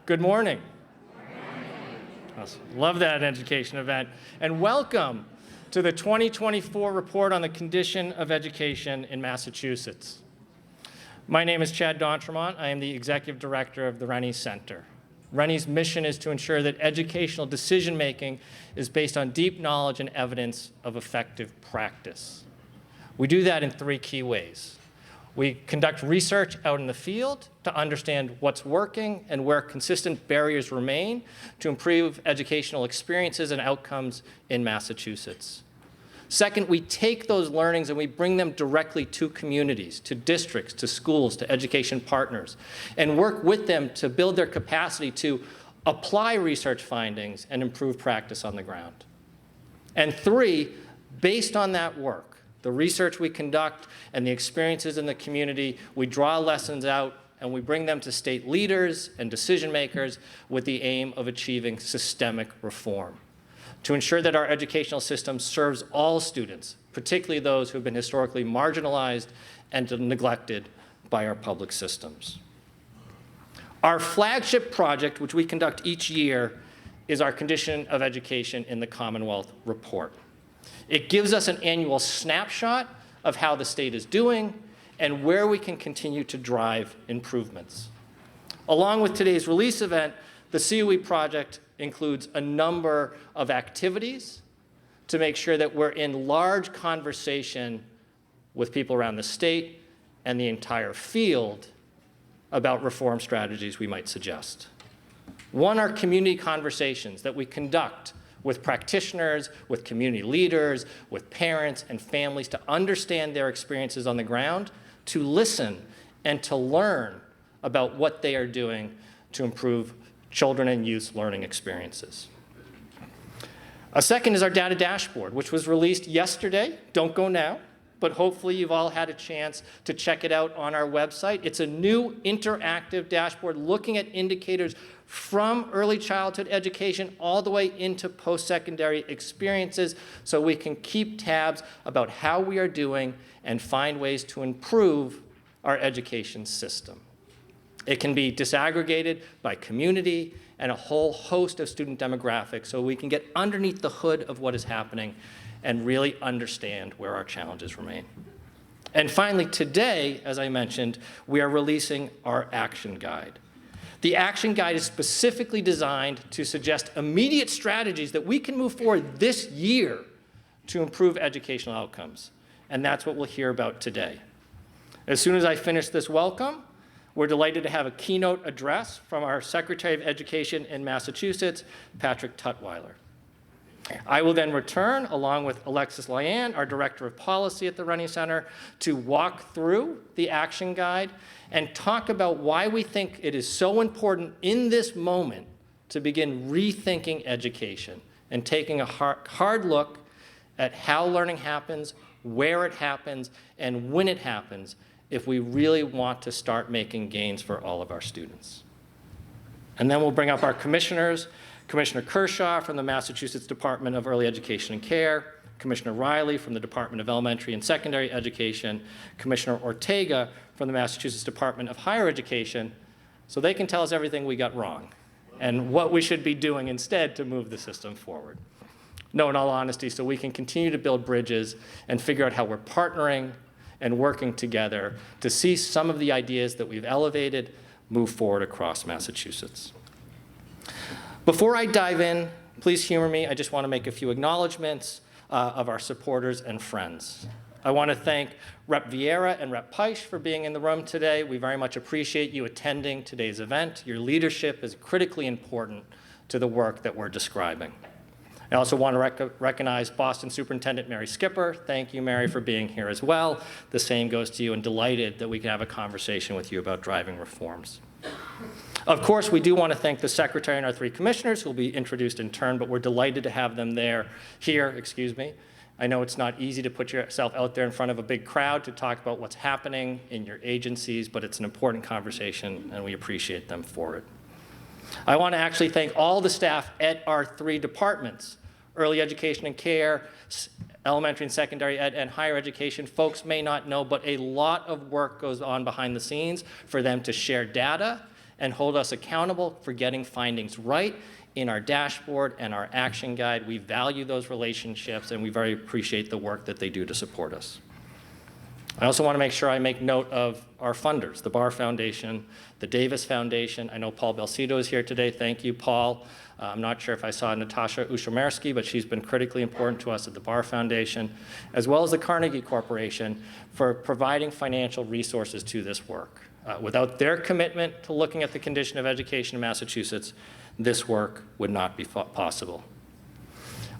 Good morning. Awesome. Love that education event. And welcome to the 2024 report on the condition of education in Massachusetts. My name is Chad D'Entremont. I am the executive director of the Rennie Center. Rennie's mission is to ensure that educational decision-making is based on deep knowledge and evidence of effective practice. We do that in three key ways. We conduct research out in the field to understand what's working and where consistent barriers remain to improve educational experiences and outcomes in Massachusetts. Second, we take those learnings and we bring them directly to communities, to districts, to schools, to education partners, and work with them to build their capacity to apply research findings and improve practice on the ground. And three, based on that work, the research we conduct and the experiences in the community, we draw lessons out and we bring them to state leaders and decision makers with the aim of achieving systemic reform to ensure that our educational system serves all students, particularly those who have been historically marginalized and neglected by our public systems. Our flagship project, which we conduct each year, is our Condition of Education in the Commonwealth report. It gives us an annual snapshot of how the state is doing and where we can continue to drive improvements. Along with today's release event, the COE project includes a number of activities to make sure that we're in large conversation with people around the state and the entire field about reform strategies we might suggest. One are community conversations that we conduct with practitioners, with community leaders, with parents and families to understand their experiences on the ground, to listen and to learn about what they are doing to improve children and youth's learning experiences. A second is our data dashboard, which was released yesterday. Don't go now, but hopefully you've all had a chance to check it out on our website. It's a new interactive dashboard looking at indicators from early childhood education all the way into post-secondary experiences so we can keep tabs about how we are doing and find ways to improve our education system. It can be disaggregated by community and a whole host of student demographics so we can get underneath the hood of what is happening and really understand where our challenges remain. And finally, today, as I mentioned, we are releasing our action guide. The action guide is specifically designed to suggest immediate strategies that we can move forward this year to improve educational outcomes. And that's what we'll hear about today. As soon as I finish this welcome, we're delighted to have a keynote address from our Secretary of Education in Massachusetts, Patrick Tutwiler. I will then return, along with Alexis Lyan, our Director of Policy at the Rennie Center, to walk through the action guide and talk about why we think it is so important in this moment to begin rethinking education and taking a hard look at how learning happens, where it happens, and when it happens, if we really want to start making gains for all of our students. And then we'll bring up our commissioners, Commissioner Kershaw from the Massachusetts Department of Early Education and Care, Commissioner Riley from the Department of Elementary and Secondary Education, Commissioner Ortega from the Massachusetts Department of Higher Education, so they can tell us everything we got wrong and what we should be doing instead to move the system forward. No, in all honesty, so we can continue to build bridges and figure out how we're partnering and working together to see some of the ideas that we've elevated move forward across Massachusetts. Before I dive in, please humor me. I just want to make a few acknowledgments of our supporters and friends. I want to thank Rep. Vieira and Rep. Peisch for being in the room today. We very much appreciate you attending today's event. Your leadership is critically important to the work that we're describing. I also want to recognize Boston Superintendent Mary Skipper. Thank you, Mary, for being here as well. The same goes to you, and delighted that we can have a conversation with you about driving reforms. Of course, we do want to thank the Secretary and our three commissioners who will be introduced in turn, but we're delighted to have them here. I know it's not easy to put yourself out there in front of a big crowd to talk about what's happening in your agencies, but it's an important conversation, and we appreciate them for it. I want to actually thank all the staff at our three departments, early education and care, elementary and secondary ed, and higher education. Folks may not know, but a lot of work goes on behind the scenes for them to share data and hold us accountable for getting findings right in our dashboard and our action guide. We value those relationships, and we very appreciate the work that they do to support us. I also want to make sure I make note of our funders, the Barr Foundation, the Davis Foundation. I know Paul Belcito is here today. Thank you, Paul. I'm not sure if I saw Natasha Ushomersky, but she's been critically important to us at the Barr Foundation, as well as the Carnegie Corporation for providing financial resources to this work. Without their commitment to looking at the condition of education in Massachusetts, this work would not be possible.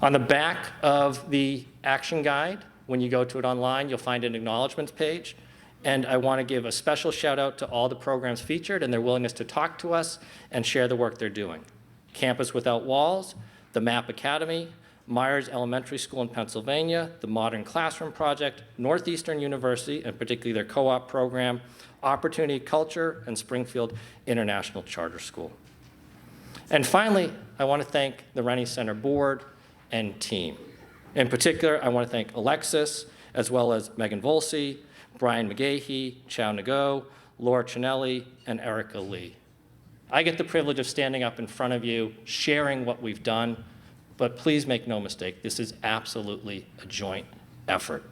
On the back of the action guide, when you go to it online, you'll find an acknowledgments page. And I want to give a special shout out to all the programs featured and their willingness to talk to us and share the work they're doing. Campus Without Walls, the MAP Academy, Myers Elementary School in Pennsylvania, the Modern Classroom Project, Northeastern University, and particularly their co-op program, Opportunity Culture, and Springfield International Charter School. And finally, I want to thank the Rennie Center board and team. In particular, I want to thank Alexis, as well as Megan Volsey, Brian McGahey, Chow Nago, Laura Chinelli, and Erica Lee. I get the privilege of standing up in front of you, sharing what we've done, but please make no mistake, this is absolutely a joint effort.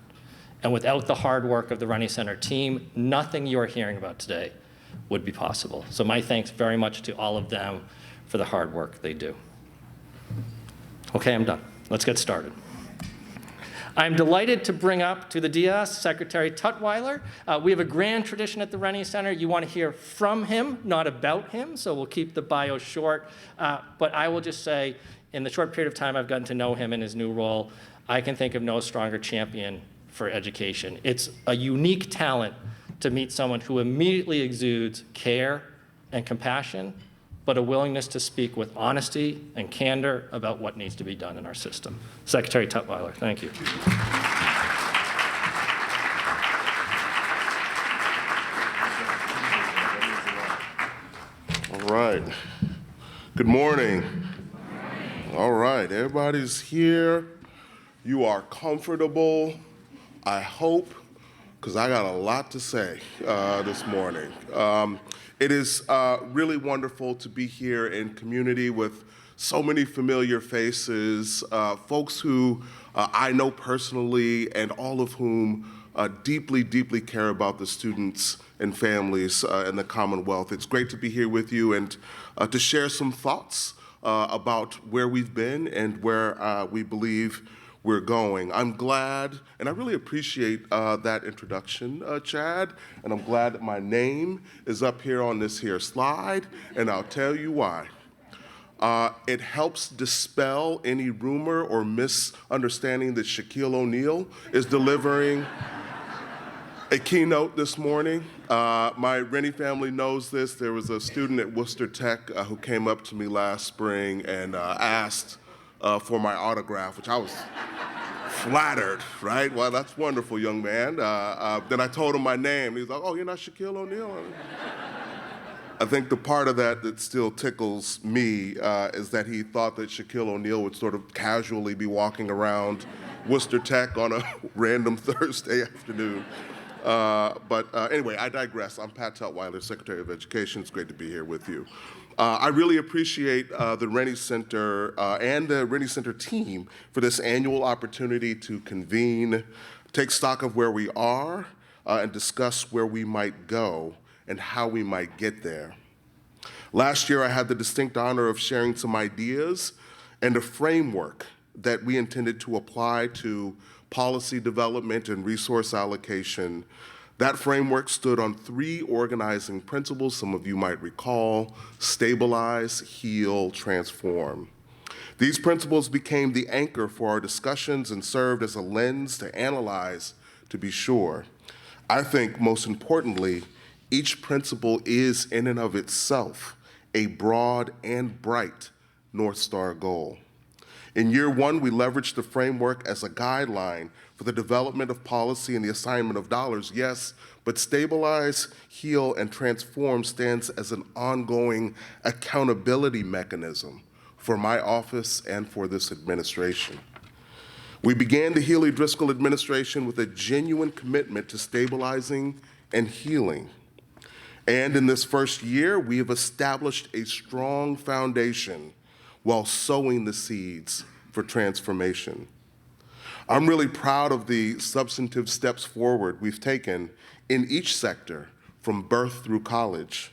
And without the hard work of the Rennie Center team, nothing you are hearing about today would be possible. So my thanks very much to all of them for the hard work they do. Okay, I'm done. Let's get started. I'm delighted to bring up to the dais Secretary Tutwiler. We have a grand tradition at the Rennie Center. You want to hear from him, not about him, so we'll keep the bio short. But I will just say, in the short period of time I've gotten to know him in his new role, I can think of no stronger champion for education. It's a unique talent to meet someone who immediately exudes care and compassion, but a willingness to speak with honesty and candor about what needs to be done in our system. Secretary Tutwiler, thank you. All right. Good morning. All right, everybody's here. You are comfortable, I hope, because I got a lot to say this morning. It is really wonderful to be here in community with so many familiar faces, folks who I know personally and all of whom deeply, deeply care about the students and families in the Commonwealth. It's great to be here with you and to share some thoughts about where we've been and where we believe we're going. I'm glad, and I really appreciate that introduction, Chad, and I'm glad that my name is up here on this here slide, and I'll tell you why. It helps dispel any rumor or misunderstanding that Shaquille O'Neal is delivering a keynote this morning. My Rennie family knows this. There was a student at Worcester Tech who came up to me last spring and asked for my autograph, which I was flattered, right? Well, that's wonderful, young man. Then I told him my name. He was like, oh, you're not Shaquille O'Neal? I think the part of that that still tickles me is that he thought that Shaquille O'Neal would sort of casually be walking around Worcester Tech on a random Thursday afternoon. Anyway, I digress. I'm Pat Tutwiler, Secretary of Education. It's great to be here with you. I really appreciate the Rennie Center and the Rennie Center team for this annual opportunity to convene, take stock of where we are, and discuss where we might go and how we might get there. Last year, I had the distinct honor of sharing some ideas and a framework that we intended to apply to policy development and resource allocation. That framework stood on 3 organizing principles some of you might recall: stabilize, heal, transform. These principles became the anchor for our discussions and served as a lens to analyze, to be sure. I think most importantly, each principle is in and of itself a broad and bright North Star goal. In year 1, we leveraged the framework as a guideline for the development of policy and the assignment of dollars, yes, but stabilize, heal, and transform stands as an ongoing accountability mechanism for my office and for this administration. We began the Healy-Driscoll administration with a genuine commitment to stabilizing and healing. And in this first year, we have established a strong foundation while sowing the seeds for transformation. I'm really proud of the substantive steps forward we've taken in each sector from birth through college.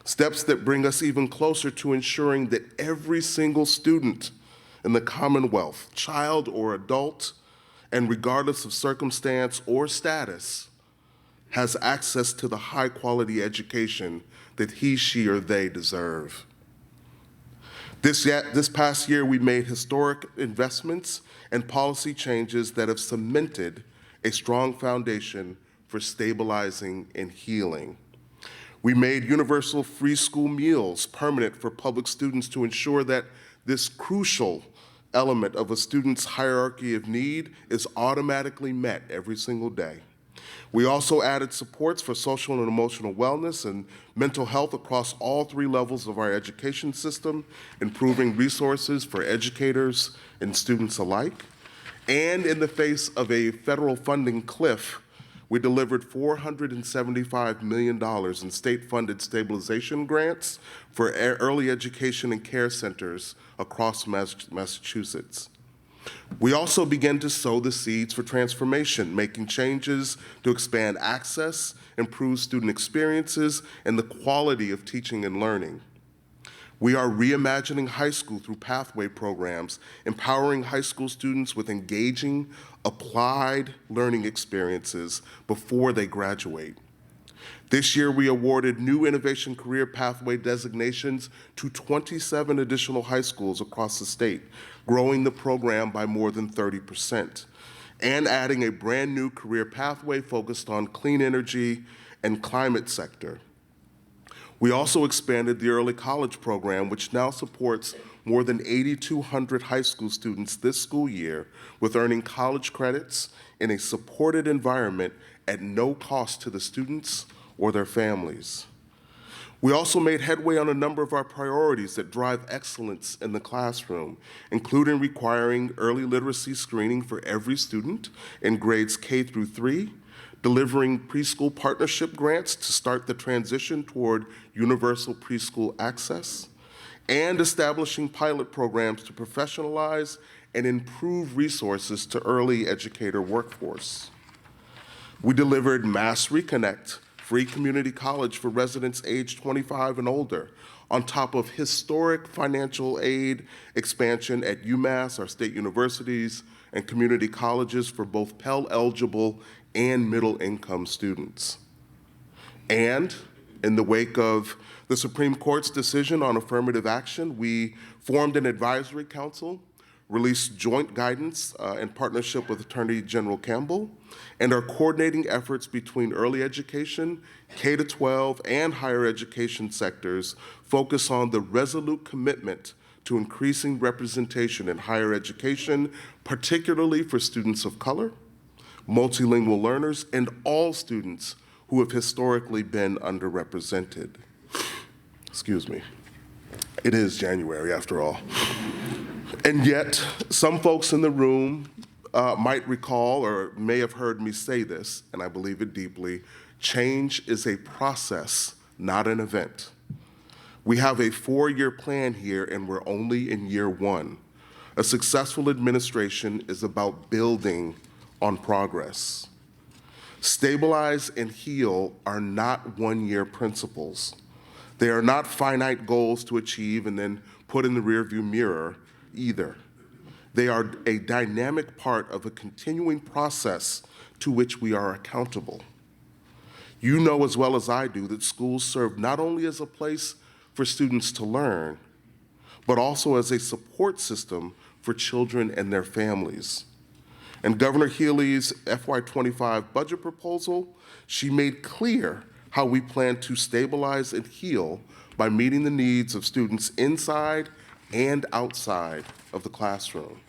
Steps that bring us even closer to ensuring that every single student in the Commonwealth, child or adult, and regardless of circumstance or status, has access to the high-quality education that he, she, or they deserve. This past year, we made historic investments and policy changes that have cemented a strong foundation for stabilizing and healing. We made universal free school meals permanent for public students to ensure that this crucial element of a student's hierarchy of need is automatically met every single day. We also added supports for social and emotional wellness and mental health across all 3 levels of our education system, improving resources for educators and students alike. And in the face of a federal funding cliff, we delivered $475 million in state-funded stabilization grants for early education and care centers across Massachusetts. We also began to sow the seeds for transformation, making changes to expand access, improve student experiences, and the quality of teaching and learning. We are reimagining high school through pathway programs, empowering high school students with engaging, applied learning experiences before they graduate. This year, we awarded new Innovation Career Pathway designations to 27 additional high schools across the state, growing the program by more than 30%, and adding a brand new career pathway focused on clean energy and climate sector. We also expanded the early college program, which now supports more than 8,200 high school students this school year with earning college credits in a supported environment at no cost to the students or their families. We also made headway on a number of our priorities that drive excellence in the classroom, including requiring early literacy screening for every student in grades K through 3, delivering preschool partnership grants to start the transition toward universal preschool access, and establishing pilot programs to professionalize and improve resources to early educator workforce. We delivered Mass Reconnect, free community college for residents aged 25 and older, on top of historic financial aid expansion at UMass, our state universities, and community colleges for both Pell-eligible and middle-income students. And in the wake of the Supreme Court's decision on affirmative action, we formed an advisory council, released joint guidance in partnership with Attorney General Campbell, and are coordinating efforts between early education, K-12, and higher education sectors focus on the resolute commitment to increasing representation in higher education, particularly for students of color, multilingual learners, and all students who have historically been underrepresented. Excuse me. It is January, after all. And yet, some folks in the room might recall or may have heard me say this, and I believe it deeply: change is a process, not an event. We have a 4-year plan here, and we're only in year 1. A successful administration is about building on progress. Stabilize and heal are not one-year principles. They are not finite goals to achieve and then put in the rearview mirror either. They are a dynamic part of a continuing process to which we are accountable. You know as well as I do that schools serve not only as a place for students to learn, but also as a support system for children and their families. In Governor Healey's FY25 budget proposal, she made clear how we plan to stabilize and heal by meeting the needs of students inside and outside of the classroom.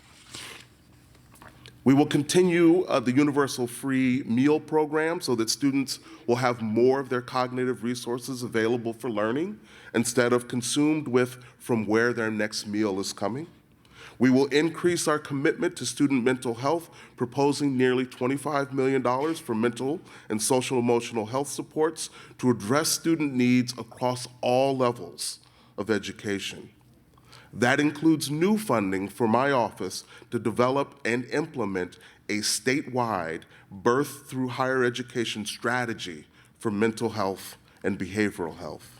We will continue the universal free meal program so that students will have more of their cognitive resources available for learning instead of consumed with from where their next meal is coming. We will increase our commitment to student mental health, proposing nearly $25 million for mental and social emotional health supports to address student needs across all levels of education. That includes new funding for my office to develop and implement a statewide birth through higher education strategy for mental health and behavioral health.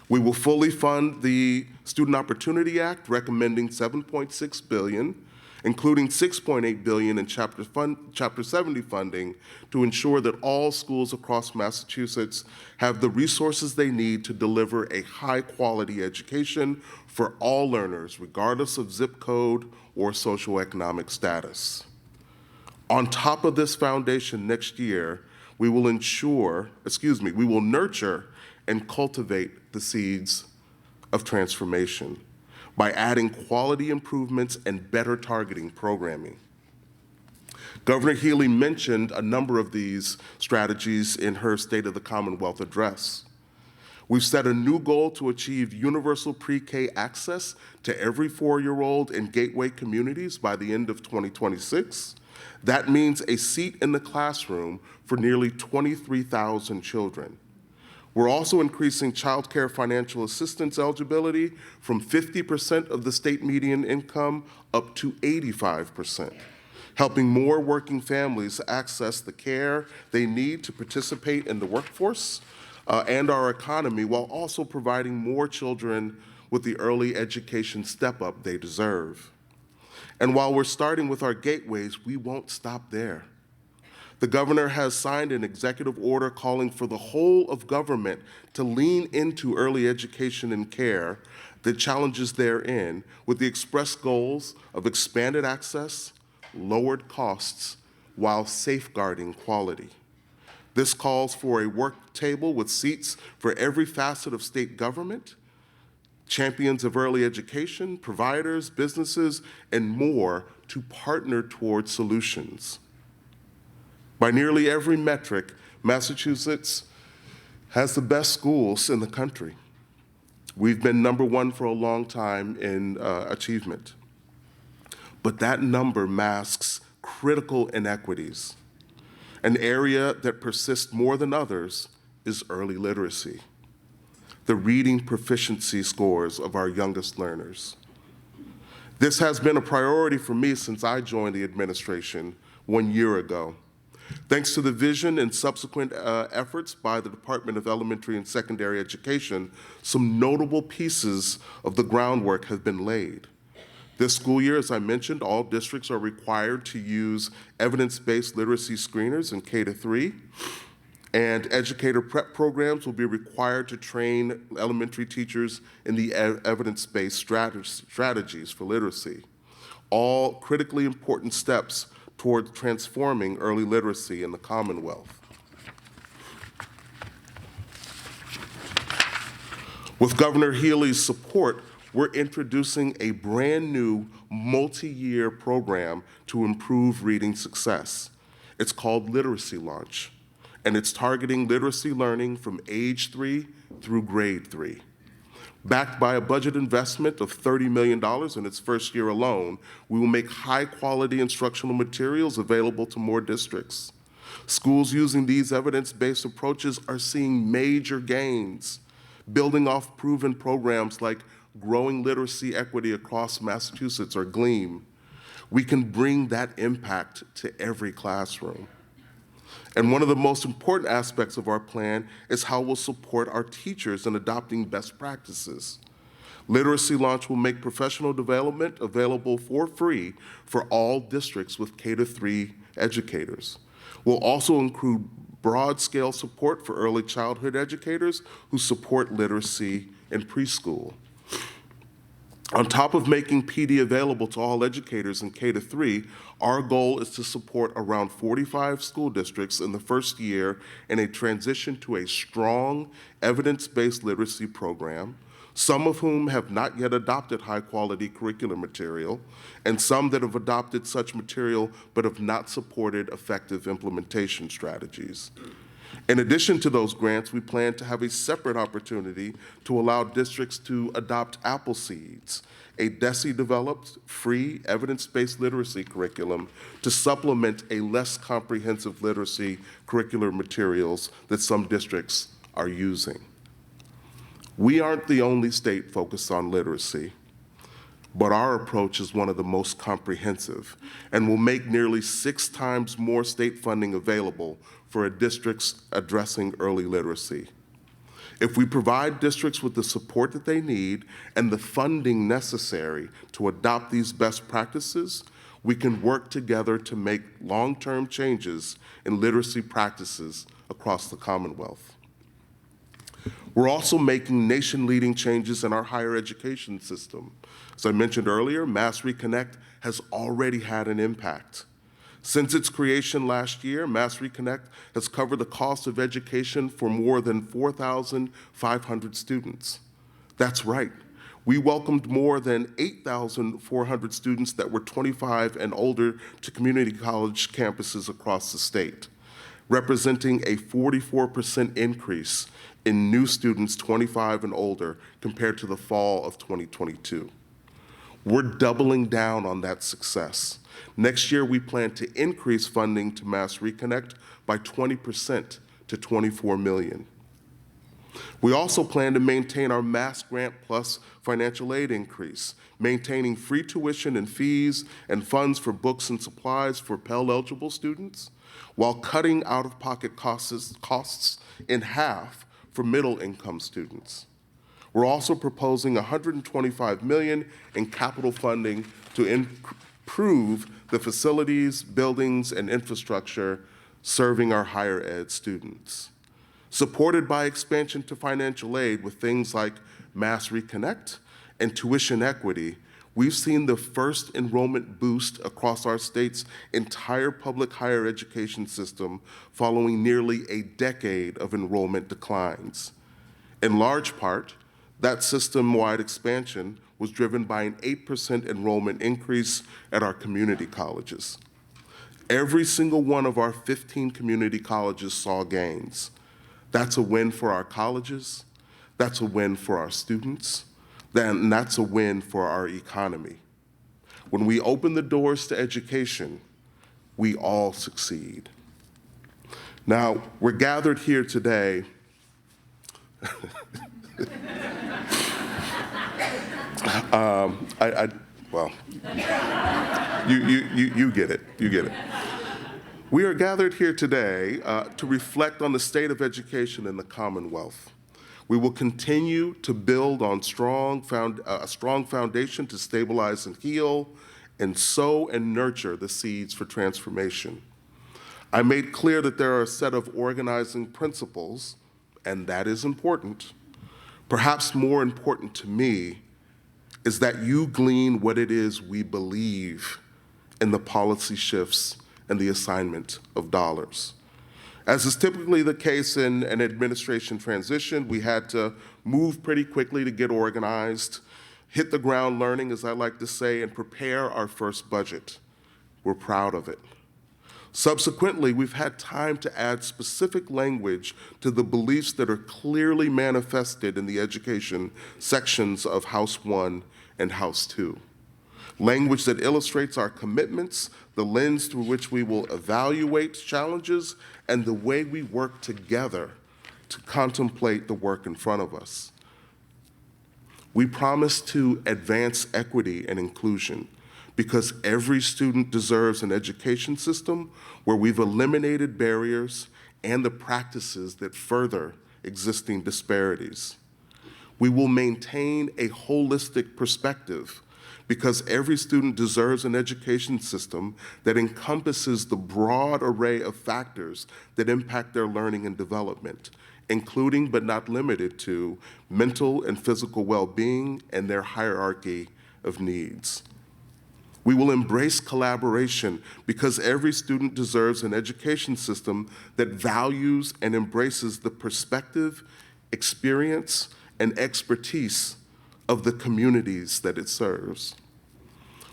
We will fully fund the Student Opportunity Act, recommending $7.6 billion, including $6.8 billion in Chapter 70 funding to ensure that all schools across Massachusetts have the resources they need to deliver a high-quality education for all learners, regardless of zip code or socioeconomic status. On top of this foundation next year, we will nurture and cultivate the seeds of transformation by adding quality improvements and better targeting programming. Governor Healy mentioned a number of these strategies in her State of the Commonwealth address. We've set a new goal to achieve universal pre-K access to every 4-year-old in gateway communities by the end of 2026. That means a seat in the classroom for nearly 23,000 children. We're also increasing child care financial assistance eligibility from 50% of the state median income up to 85%, helping more working families access the care they need to participate in the workforce and our economy, while also providing more children with the early education step-up they deserve. And while we're starting with our gateways, we won't stop there. The governor has signed an executive order calling for the whole of government to lean into early education and care, the challenges therein, with the express goals of expanded access, lowered costs, while safeguarding quality. This calls for a work table with seats for every facet of state government, champions of early education, providers, businesses, and more to partner toward solutions. By nearly every metric, Massachusetts has the best schools in the country. We've been #1 for a long time in achievement. But that number masks critical inequities. An area that persists more than others is early literacy, the reading proficiency scores of our youngest learners. This has been a priority for me since I joined the administration 1 year ago. Thanks to the vision and subsequent efforts by the Department of Elementary and Secondary Education, some notable pieces of the groundwork have been laid. This school year, as I mentioned, all districts are required to use evidence-based literacy screeners in K-3, and educator prep programs will be required to train elementary teachers in the evidence-based strategies for literacy. All critically important steps toward transforming early literacy in the Commonwealth. With Governor Healy's support, we're introducing a brand new multi-year program to improve reading success. It's called Literacy Launch, and it's targeting literacy learning from age 3 through grade 3. Backed by a budget investment of $30 million in its first year alone, we will make high-quality instructional materials available to more districts. Schools using these evidence-based approaches are seeing major gains, building off proven programs like Growing Literacy Equity Across Massachusetts, or GLEAM. We can bring that impact to every classroom. And one of the most important aspects of our plan is how we'll support our teachers in adopting best practices. Literacy Launch will make professional development available for free for all districts with K-3 educators. We'll also include broad-scale support for early childhood educators who support literacy in preschool. On top of making PD available to all educators in K-3, our goal is to support around 45 school districts in the first year in a transition to a strong, evidence-based literacy program, some of whom have not yet adopted high-quality curriculum material, and some that have adopted such material but have not supported effective implementation strategies. In addition to those grants, we plan to have a separate opportunity to allow districts to adopt Apple Seeds, a DESE-developed, free, evidence-based literacy curriculum to supplement a less comprehensive literacy curricular materials that some districts are using. We aren't the only state focused on literacy, but our approach is one of the most comprehensive and will make nearly 6 times more state funding available for districts addressing early literacy. If we provide districts with the support that they need and the funding necessary to adopt these best practices, we can work together to make long-term changes in literacy practices across the Commonwealth. We're also making nation-leading changes in our higher education system. As I mentioned earlier, Mass Reconnect has already had an impact. Since its creation last year, Mass Reconnect has covered the cost of education for more than 4,500 students. That's right. We welcomed more than 8,400 students that were 25 and older to community college campuses across the state, representing a 44% increase in new students 25 and older compared to the fall of 2022. We're doubling down on that success. Next year, we plan to increase funding to Mass Reconnect by 20% to $24 million. We also plan to maintain our Mass Grant Plus financial aid increase, maintaining free tuition and fees and funds for books and supplies for Pell-eligible students, while cutting out-of-pocket costs in half for middle-income students. We're also proposing $125 million in capital funding to improve the facilities, buildings, and infrastructure serving our higher ed students. Supported by expansion to financial aid with things like Mass Reconnect and tuition equity, we've seen the first enrollment boost across our state's entire public higher education system following nearly a decade of enrollment declines. In large part, that system-wide expansion was driven by an 8% enrollment increase at our community colleges. Every single one of our 15 community colleges saw gains. That's a win for our colleges, that's a win for our students, and that's a win for our economy. When we open the doors to education, we all succeed. Now, we're gathered here today you get it, you get it. We are gathered here today to reflect on the state of education in the Commonwealth. We will continue to build on a strong foundation to stabilize and heal, and sow and nurture the seeds for transformation. I made clear that there are a set of organizing principles, and that is important. Perhaps more important to me is that you glean what it is we believe in the policy shifts and the assignment of dollars. As is typically the case in an administration transition, we had to move pretty quickly to get organized, hit the ground learning, as I like to say, and prepare our first budget. We're proud of it. Subsequently, we've had time to add specific language to the beliefs that are clearly manifested in the education sections of House 1 and House 2. Language that illustrates our commitments, the lens through which we will evaluate challenges, and the way we work together to contemplate the work in front of us. We promise to advance equity and inclusion because every student deserves an education system where we've eliminated barriers and the practices that further existing disparities. We will maintain a holistic perspective because every student deserves an education system that encompasses the broad array of factors that impact their learning and development, including but not limited to mental and physical well-being and their hierarchy of needs. We will embrace collaboration because every student deserves an education system that values and embraces the perspective, experience, and expertise of the communities that it serves.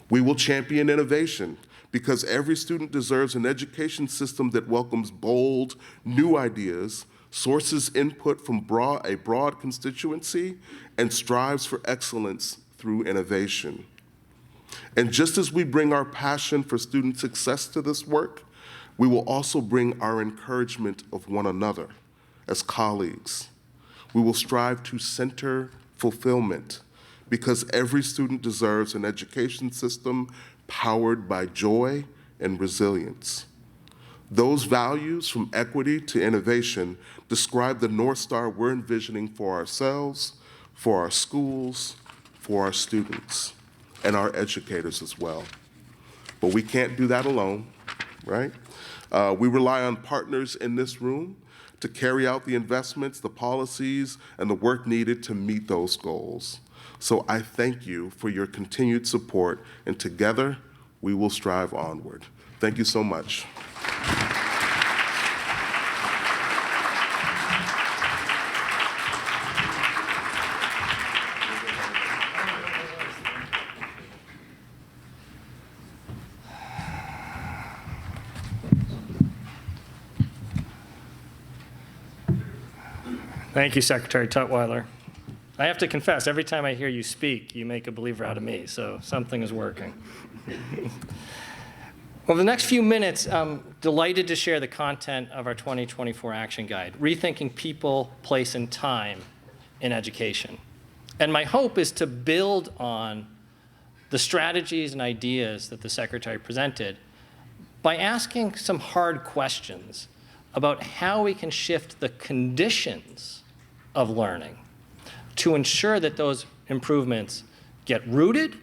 We will champion innovation because every student deserves an education system that welcomes bold, new ideas, sources input from a broad constituency, and strives for excellence through innovation. And just as we bring our passion for student success to this work, we will also bring our encouragement of one another as colleagues. We will strive to center fulfillment because every student deserves an education system powered by joy and resilience. Those values, from equity to innovation, describe the North Star we're envisioning for ourselves, for our schools, for our students, and our educators as well. But we can't do that alone, right? We rely on partners in this room to carry out the investments, the policies, and the work needed to meet those goals. So I thank you for your continued support, and together we will strive onward. Thank you so much. Thank you, Secretary Tutwiler. I have to confess, every time I hear you speak, you make a believer out of me, so something is working. Over the next few minutes, I'm delighted to share the content of our 2024 Action Guide, Rethinking People, Place, and Time in Education. And my hope is to build on the strategies and ideas that the Secretary presented by asking some hard questions about how we can shift the conditions of learning to ensure that those improvements get rooted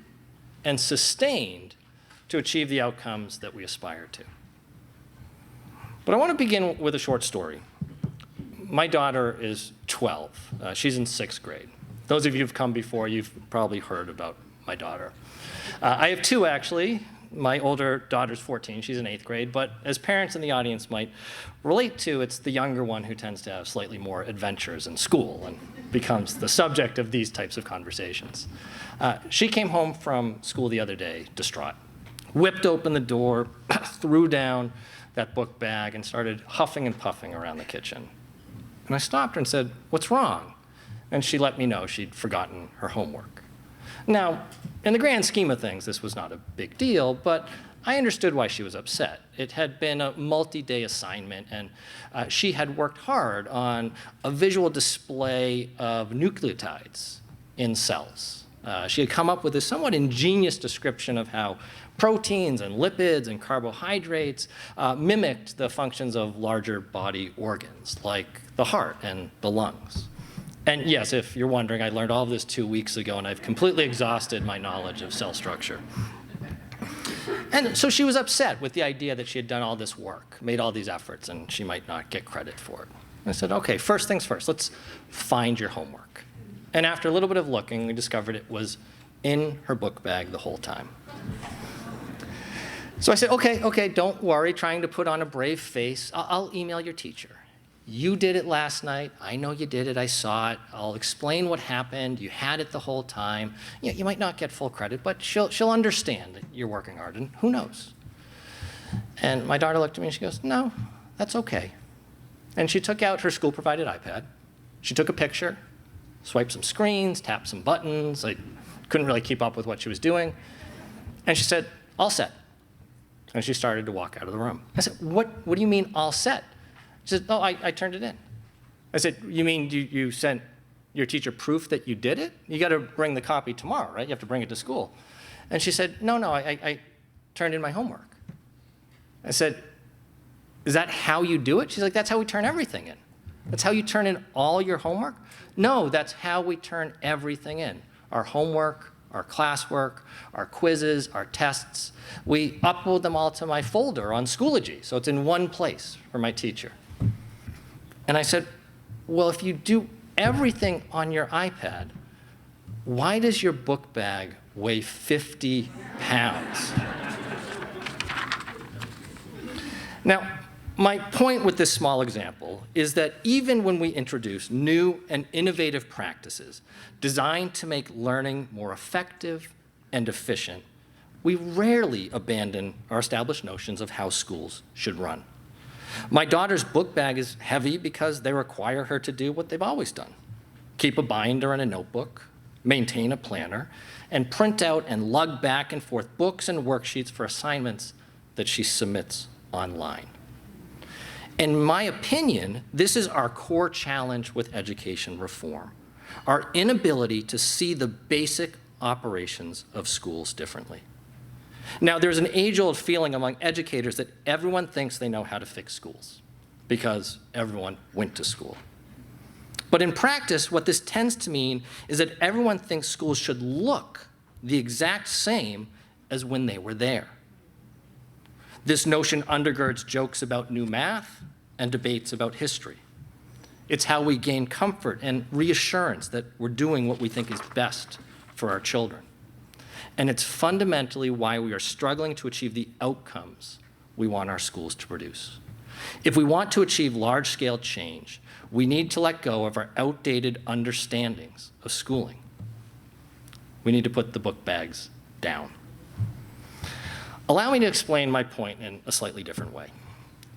and sustained to achieve the outcomes that we aspire to. But I want to begin with a short story. My daughter is 12. She's in 6th grade. Those of you who've come before, you've probably heard about my daughter. I have two, actually. My older daughter's 14, she's in 8th grade, but as parents in the audience might relate to, it's the younger one who tends to have slightly more adventures in school and becomes the subject of these types of conversations. She came home from school the other day, distraught, whipped open the door, threw down that book bag, and started huffing and puffing around the kitchen. And I stopped her and said, "What's wrong?" And she let me know she'd forgotten her homework. Now, in the grand scheme of things, this was not a big deal, but I understood why she was upset. It had been a multi-day assignment, and she had worked hard on a visual display of nucleotides in cells. She had come up with a somewhat ingenious description of how proteins and lipids and carbohydrates mimicked the functions of larger body organs, like the heart and the lungs. And yes, if you're wondering, I learned all of this 2 weeks ago, and I've completely exhausted my knowledge of cell structure. And so she was upset with the idea that she had done all this work, made all these efforts, and she might not get credit for it. I said, okay, first things first, let's find your homework. And after a little bit of looking, we discovered it was in her book bag the whole time. So I said, okay, don't worry, trying to put on a brave face. I'll email your teacher. You did it last night. I know you did it. I saw it. I'll explain what happened. You had it the whole time. You might not get full credit, but she'll understand that you're working hard, and who knows? And my daughter looked at me and she goes, "No, that's okay." And she took out her school-provided iPad. She took a picture, swiped some screens, tapped some buttons. I couldn't really keep up with what she was doing. And she said, "All set." And she started to walk out of the room. I said, what do you mean all set? She said, "Oh, I turned it in." I said, "You mean you sent your teacher proof that you did it? You got to bring the copy tomorrow, right? You have to bring it to school." And she said, No, I turned in my homework." I said, "Is that how you do it?" She's like, "That's how we turn everything in." That's how you turn in all your homework? No, that's how we turn everything in. Our homework, our classwork, our quizzes, our tests. We upload them all to my folder on Schoology, so it's in one place for my teacher. And I said, well, if you do everything on your iPad, why does your book bag weigh 50 pounds? Now, my point with this small example is that even when we introduce new and innovative practices designed to make learning more effective and efficient, we rarely abandon our established notions of how schools should run. My daughter's book bag is heavy because they require her to do what they've always done: keep a binder and a notebook, maintain a planner, and print out and lug back and forth books and worksheets for assignments that she submits online. In my opinion, this is our core challenge with education reform: our inability to see the basic operations of schools differently. Now, there's an age-old feeling among educators that everyone thinks they know how to fix schools because everyone went to school. But in practice, what this tends to mean is that everyone thinks schools should look the exact same as when they were there. This notion undergirds jokes about new math and debates about history. It's how we gain comfort and reassurance that we're doing what we think is best for our children. And it's fundamentally why we are struggling to achieve the outcomes we want our schools to produce. If we want to achieve large-scale change, we need to let go of our outdated understandings of schooling. We need to put the book bags down. Allow me to explain my point in a slightly different way.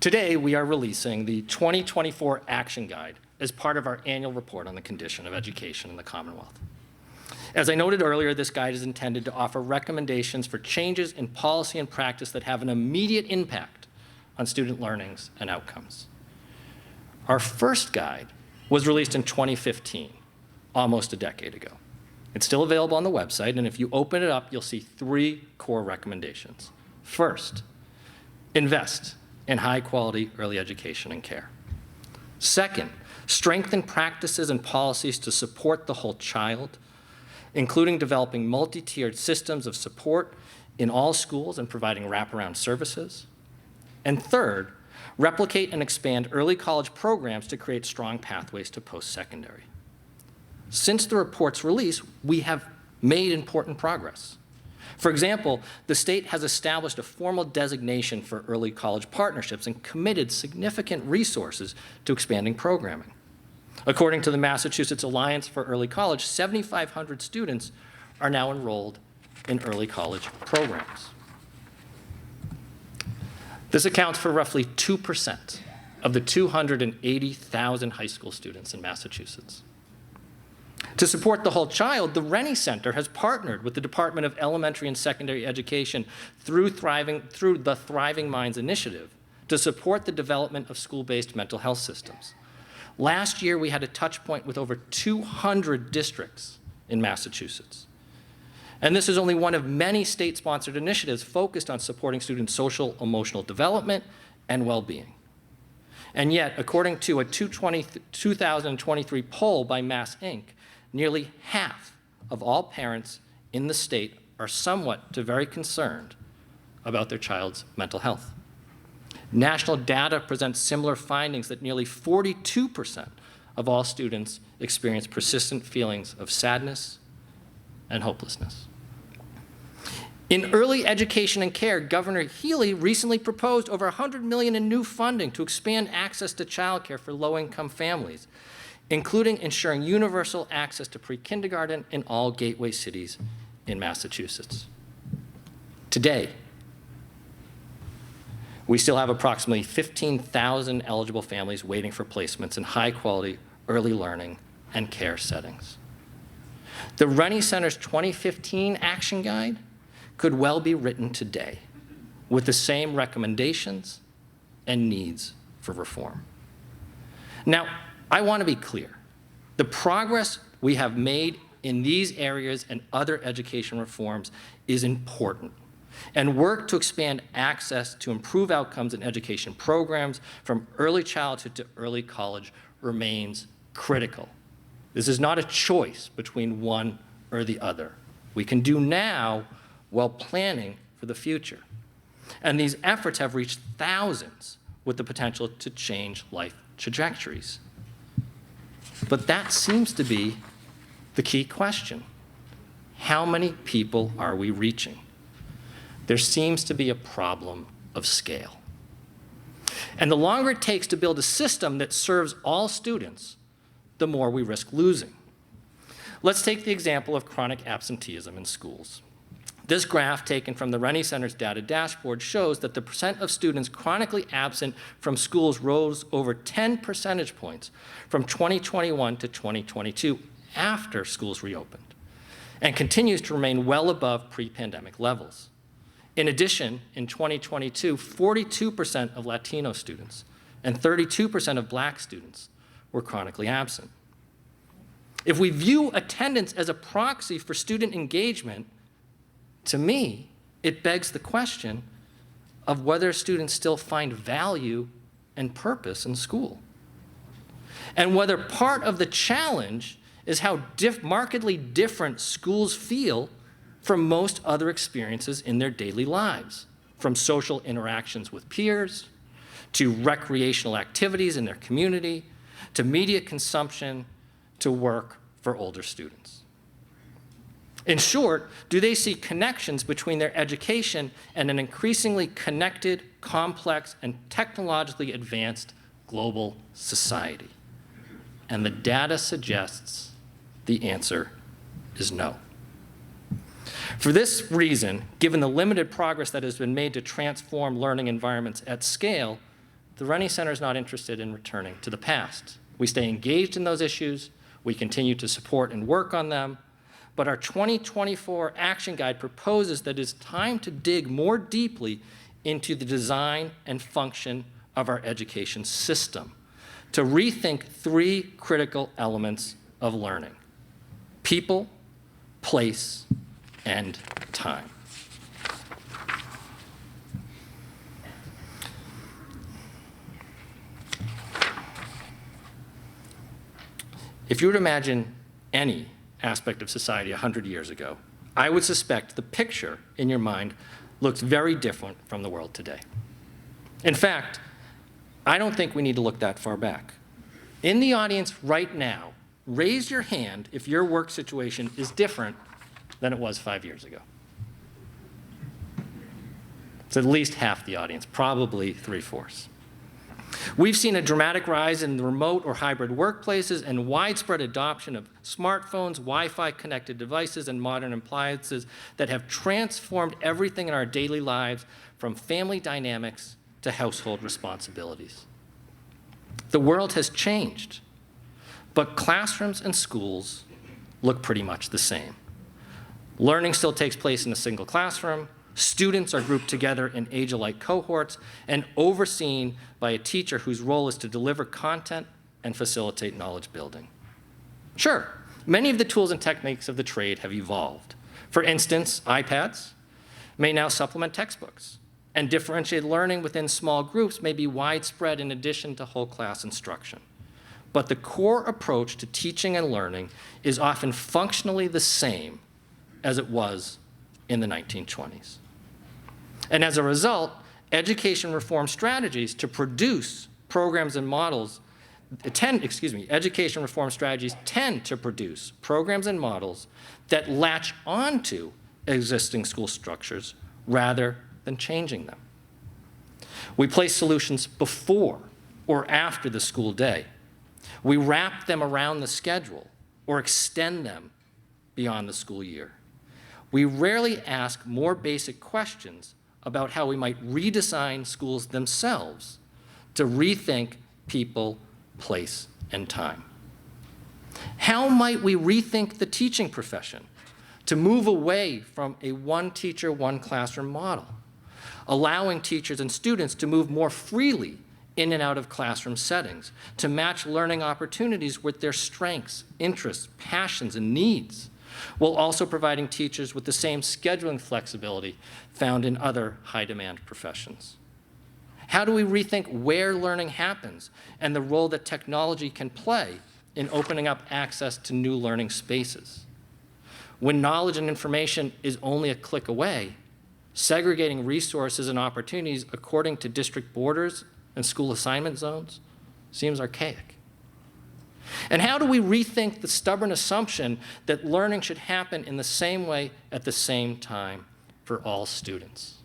Today, we are releasing the 2024 Action Guide as part of our annual report on the condition of education in the Commonwealth. As I noted earlier, this guide is intended to offer recommendations for changes in policy and practice that have an immediate impact on student learnings and outcomes. Our first guide was released in 2015, almost a decade ago. It's still available on the website, and if you open it up, you'll see 3 core recommendations. First, invest in high-quality early education and care. Second, strengthen practices and policies to support the whole child, including developing multi-tiered systems of support in all schools and providing wraparound services. And third, replicate and expand early college programs to create strong pathways to post-secondary. Since the report's release, we have made important progress. For example, the state has established a formal designation for early college partnerships and committed significant resources to expanding programming. According to the Massachusetts Alliance for Early College, 7,500 students are now enrolled in early college programs. This accounts for roughly 2% of the 280,000 high school students in Massachusetts. To support the whole child, the Rennie Center has partnered with the Department of Elementary and Secondary Education through the Thriving Minds Initiative to support the development of school-based mental health systems. Last year, we had a touch point with over 200 districts in Massachusetts. And this is only one of many state-sponsored initiatives focused on supporting students' social, emotional development and well-being. And yet, according to a 2023 poll by Mass Inc., nearly half of all parents in the state are somewhat to very concerned about their child's mental health. National data presents similar findings that nearly 42% of all students experience persistent feelings of sadness and hopelessness. In early education and care, Governor Healy recently proposed over $100 million in new funding to expand access to childcare for low-income families, including ensuring universal access to pre-kindergarten in all gateway cities in Massachusetts. Today, we still have approximately 15,000 eligible families waiting for placements in high-quality early learning and care settings. The Rennie Center's 2015 Action Guide could well be written today with the same recommendations and needs for reform. Now, I want to be clear. The progress we have made in these areas and other education reforms is important, and work to expand access to improve outcomes in education programs from early childhood to early college remains critical. This is not a choice between one or the other. We can do now while planning for the future. And these efforts have reached thousands with the potential to change life trajectories. But that seems to be the key question. How many people are we reaching? There seems to be a problem of scale. And the longer it takes to build a system that serves all students, the more we risk losing. Let's take the example of chronic absenteeism in schools. This graph, taken from the Rennie Center's data dashboard, shows that the percent of students chronically absent from schools rose over 10 percentage points from 2021 to 2022 after schools reopened, and continues to remain well above pre-pandemic levels. In addition, in 2022, 42% of Latino students and 32% of Black students were chronically absent. If we view attendance as a proxy for student engagement, to me, it begs the question of whether students still find value and purpose in school, and whether part of the challenge is how markedly different schools feel from most other experiences in their daily lives, from social interactions with peers, to recreational activities in their community, to media consumption, to work for older students. In short, do they see connections between their education and an increasingly connected, complex, and technologically advanced global society? And the data suggests the answer is no. For this reason, given the limited progress that has been made to transform learning environments at scale, the Rennie Center is not interested in returning to the past. We stay engaged in those issues, we continue to support and work on them, but our 2024 action guide proposes that it's time to dig more deeply into the design and function of our education system, to rethink three critical elements of learning: people, place, and time. If you were to imagine any aspect of society 100 years ago, I would suspect the picture in your mind looks very different from the world today. In fact, I don't think we need to look that far back. In the audience right now, raise your hand if your work situation is different than it was 5 years ago. It's at least half the audience, probably 3/4. We've seen a dramatic rise in the remote or hybrid workplaces and widespread adoption of smartphones, Wi-Fi connected devices, and modern appliances that have transformed everything in our daily lives, from family dynamics to household responsibilities. The world has changed, but classrooms and schools look pretty much the same. Learning still takes place in a single classroom. Students are grouped together in age-alike cohorts and overseen by a teacher whose role is to deliver content and facilitate knowledge building. Sure, many of the tools and techniques of the trade have evolved. For instance, iPads may now supplement textbooks, and differentiated learning within small groups may be widespread in addition to whole class instruction. But the core approach to teaching and learning is often functionally the same as it was in the 1920s. And as a result, education reform strategies to produce programs and models education reform strategies tend to produce programs and models that latch onto existing school structures rather than changing them. We place solutions before or after the school day. We wrap them around the schedule or extend them beyond the school year. We rarely ask more basic questions about how we might redesign schools themselves to rethink people, place, and time. How might we rethink the teaching profession to move away from a one teacher, one classroom model, allowing teachers and students to move more freely in and out of classroom settings, to match learning opportunities with their strengths, interests, passions, and needs, while also providing teachers with the same scheduling flexibility found in other high-demand professions? How do we rethink where learning happens and the role that technology can play in opening up access to new learning spaces? When knowledge and information is only a click away, segregating resources and opportunities according to district borders and school assignment zones seems archaic. And how do we rethink the stubborn assumption that learning should happen in the same way at the same time for all students?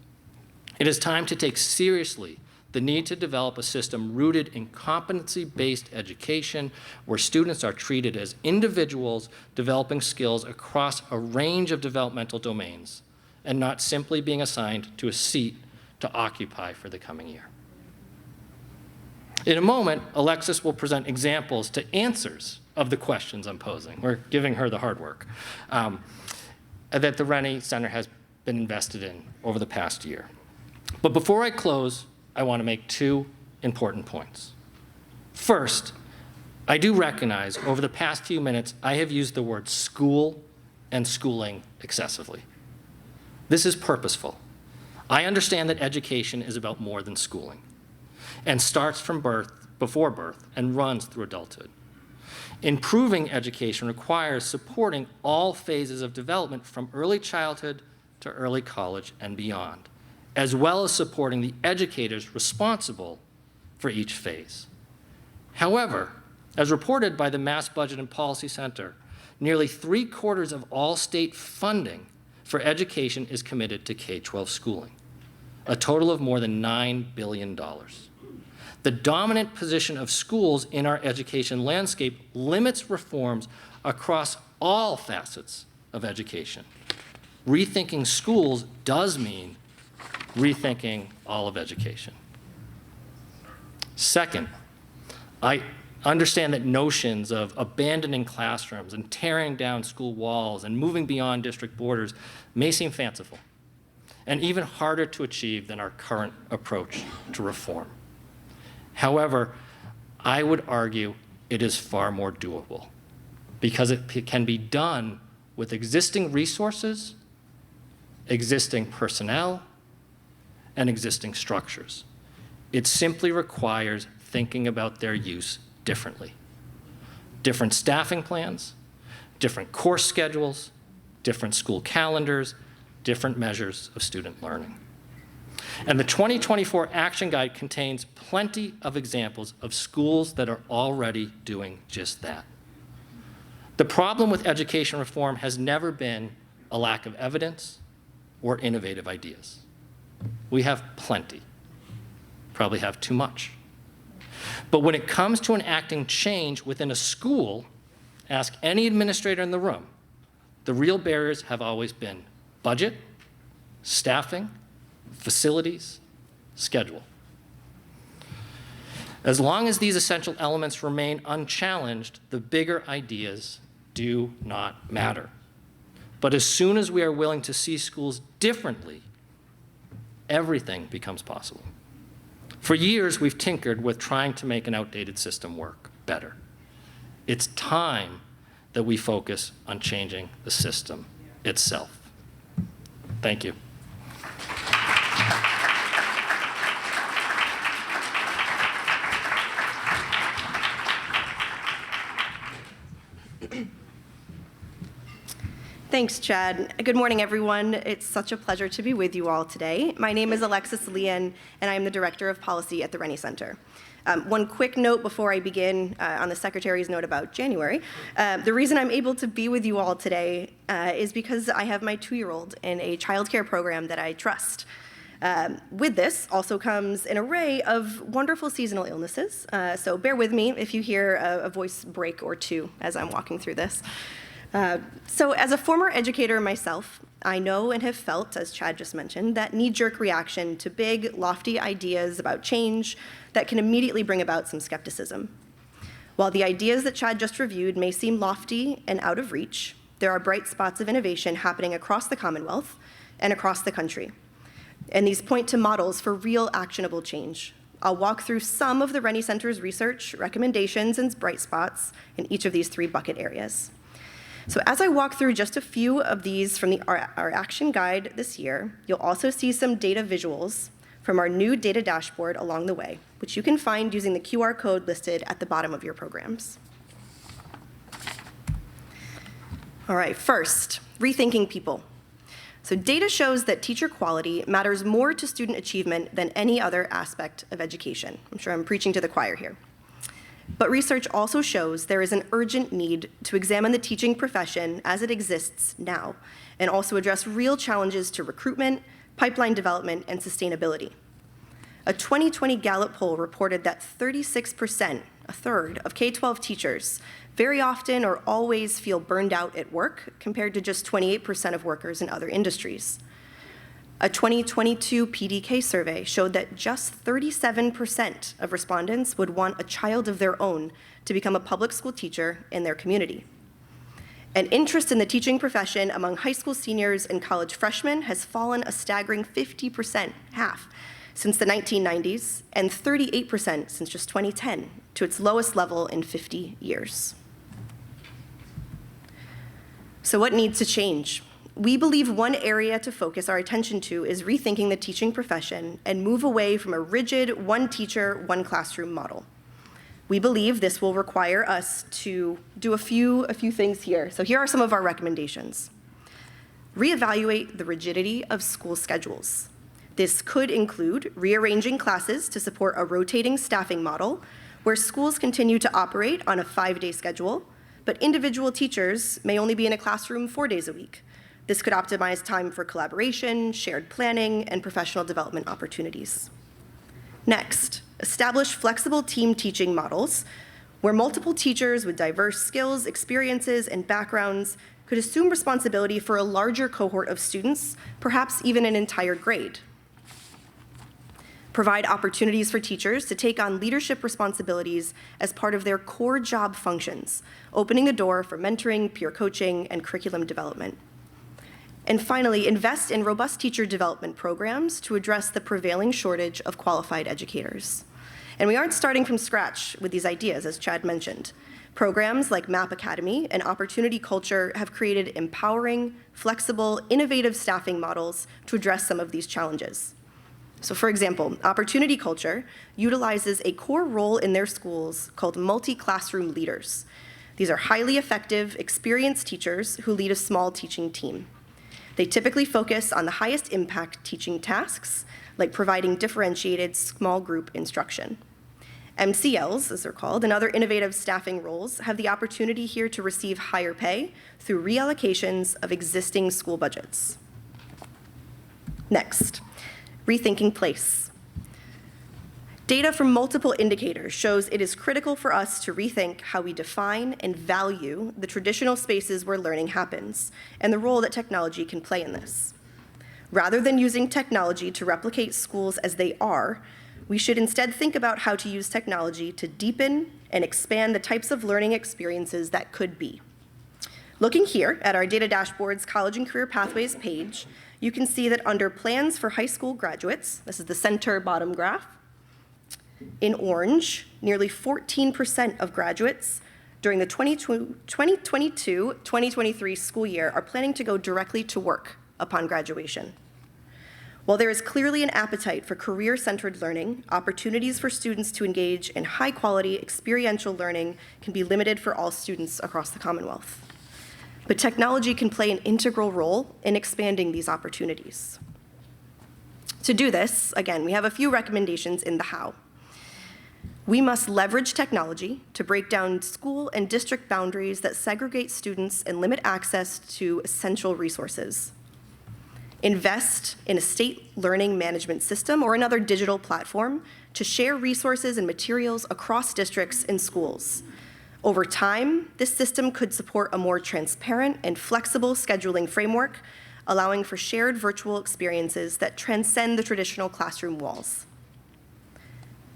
It is time to take seriously the need to develop a system rooted in competency-based education where students are treated as individuals developing skills across a range of developmental domains and not simply being assigned to a seat to occupy for the coming year. In a moment, Alexis will present examples to answers of the questions I'm posing. We're giving her the hard work that the Rennie Center has been invested in over the past year. But before I close, I want to make two important points. First, I do recognize over the past few minutes, I have used the word school and schooling excessively. This is purposeful. I understand that education is about more than schooling and starts from before birth, and runs through adulthood. Improving education requires supporting all phases of development from early childhood to early college and beyond, as well as supporting the educators responsible for each phase. However, as reported by the Mass Budget and Policy Center, nearly 3/4 of all state funding for education is committed to K-12 schooling, a total of more than $9 billion. The dominant position of schools in our education landscape limits reforms across all facets of education. Rethinking schools does mean rethinking all of education. Second, I understand that notions of abandoning classrooms and tearing down school walls and moving beyond district borders may seem fanciful and even harder to achieve than our current approach to reform. However, I would argue it is far more doable because it can be done with existing resources, existing personnel, and existing structures. It simply requires thinking about their use differently. Different staffing plans, different course schedules, different school calendars, different measures of student learning. And the 2024 Action Guide contains plenty of examples of schools that are already doing just that. The problem with education reform has never been a lack of evidence or innovative ideas. We have plenty, probably have too much. But when it comes to enacting change within a school, ask any administrator in the room, the real barriers have always been budget, staffing, facilities, schedule. As long as these essential elements remain unchallenged, the bigger ideas do not matter. But as soon as we are willing to see schools differently, everything becomes possible. For years, we've tinkered with trying to make an outdated system work better. It's time that we focus on changing the system itself. Thank you. Thanks, Chad. Good morning, everyone. It's such a pleasure to be with you all today. My name is Alexis Leon, and I am the Director of Policy at the Rennie Center. One quick note before I begin on the Secretary's note about January. The reason I'm able to be with you all today is because I have my 2-year-old in a childcare program that I trust. With this also comes an array of wonderful seasonal illnesses, so bear with me if you hear a voice break or two as I'm walking through this. So as a former educator myself, I know and have felt, as Chad just mentioned, that knee-jerk reaction to big, lofty ideas about change that can immediately bring about some skepticism. While the ideas that Chad just reviewed may seem lofty and out of reach, there are bright spots of innovation happening across the Commonwealth and across the country. And these point to models for real actionable change. I'll walk through some of the Rennie Center's research, recommendations, and bright spots in each of these 3 bucket areas. So as I walk through just a few of these from our action guide this year, you'll also see some data visuals from our new data dashboard along the way, which you can find using the QR code listed at the bottom of your programs. All right, first, rethinking people. So data shows that teacher quality matters more to student achievement than any other aspect of education. I'm sure I'm preaching to the choir here. But research also shows there is an urgent need to examine the teaching profession as it exists now, and also address real challenges to recruitment, pipeline development, and sustainability. A 2020 Gallup poll reported that 36%, a third, of K-12 teachers very often or always feel burned out at work, compared to just 28% of workers in other industries. A 2022 PDK survey showed that just 37% of respondents would want a child of their own to become a public school teacher in their community. And interest in the teaching profession among high school seniors and college freshmen has fallen a staggering 50%, half, since the 1990s, and 38% since just 2010, to its lowest level in 50 years. So what needs to change? We believe one area to focus our attention to is rethinking the teaching profession and move away from a rigid one teacher, one classroom model. We believe this will require us to do a few things here. So here are some of our recommendations. Reevaluate the rigidity of school schedules. This could include rearranging classes to support a rotating staffing model where schools continue to operate on a 5-day schedule, but individual teachers may only be in a classroom 4 days a week. This could optimize time for collaboration, shared planning, and professional development opportunities. Next, establish flexible team teaching models where multiple teachers with diverse skills, experiences, and backgrounds could assume responsibility for a larger cohort of students, perhaps even an entire grade. Provide opportunities for teachers to take on leadership responsibilities as part of their core job functions, opening the door for mentoring, peer coaching, and curriculum development. And finally, invest in robust teacher development programs to address the prevailing shortage of qualified educators. And we aren't starting from scratch with these ideas, as Chad mentioned. Programs like MAP Academy and Opportunity Culture have created empowering, flexible, innovative staffing models to address some of these challenges. So for example, Opportunity Culture utilizes a core role in their schools called multi-classroom leaders. These are highly effective, experienced teachers who lead a small teaching team. They typically focus on the highest impact teaching tasks, like providing differentiated small group instruction. MCLs, as they're called, and other innovative staffing roles have the opportunity here to receive higher pay through reallocations of existing school budgets. Next, rethinking place. Data from multiple indicators shows it is critical for us to rethink how we define and value the traditional spaces where learning happens and the role that technology can play in this. Rather than using technology to replicate schools as they are, we should instead think about how to use technology to deepen and expand the types of learning experiences that could be. Looking here at our Data Dashboard's College and Career Pathways page, you can see that under plans for high school graduates, this is the center bottom graph, in orange, nearly 14% of graduates during the 2022-2023 school year are planning to go directly to work upon graduation. While there is clearly an appetite for career-centered learning, opportunities for students to engage in high-quality experiential learning can be limited for all students across the Commonwealth. But technology can play an integral role in expanding these opportunities. To do this, again, we have a few recommendations in the how. We must leverage technology to break down school and district boundaries that segregate students and limit access to essential resources. Invest in a state learning management system or another digital platform to share resources and materials across districts and schools. Over time, this system could support a more transparent and flexible scheduling framework, allowing for shared virtual experiences that transcend the traditional classroom walls.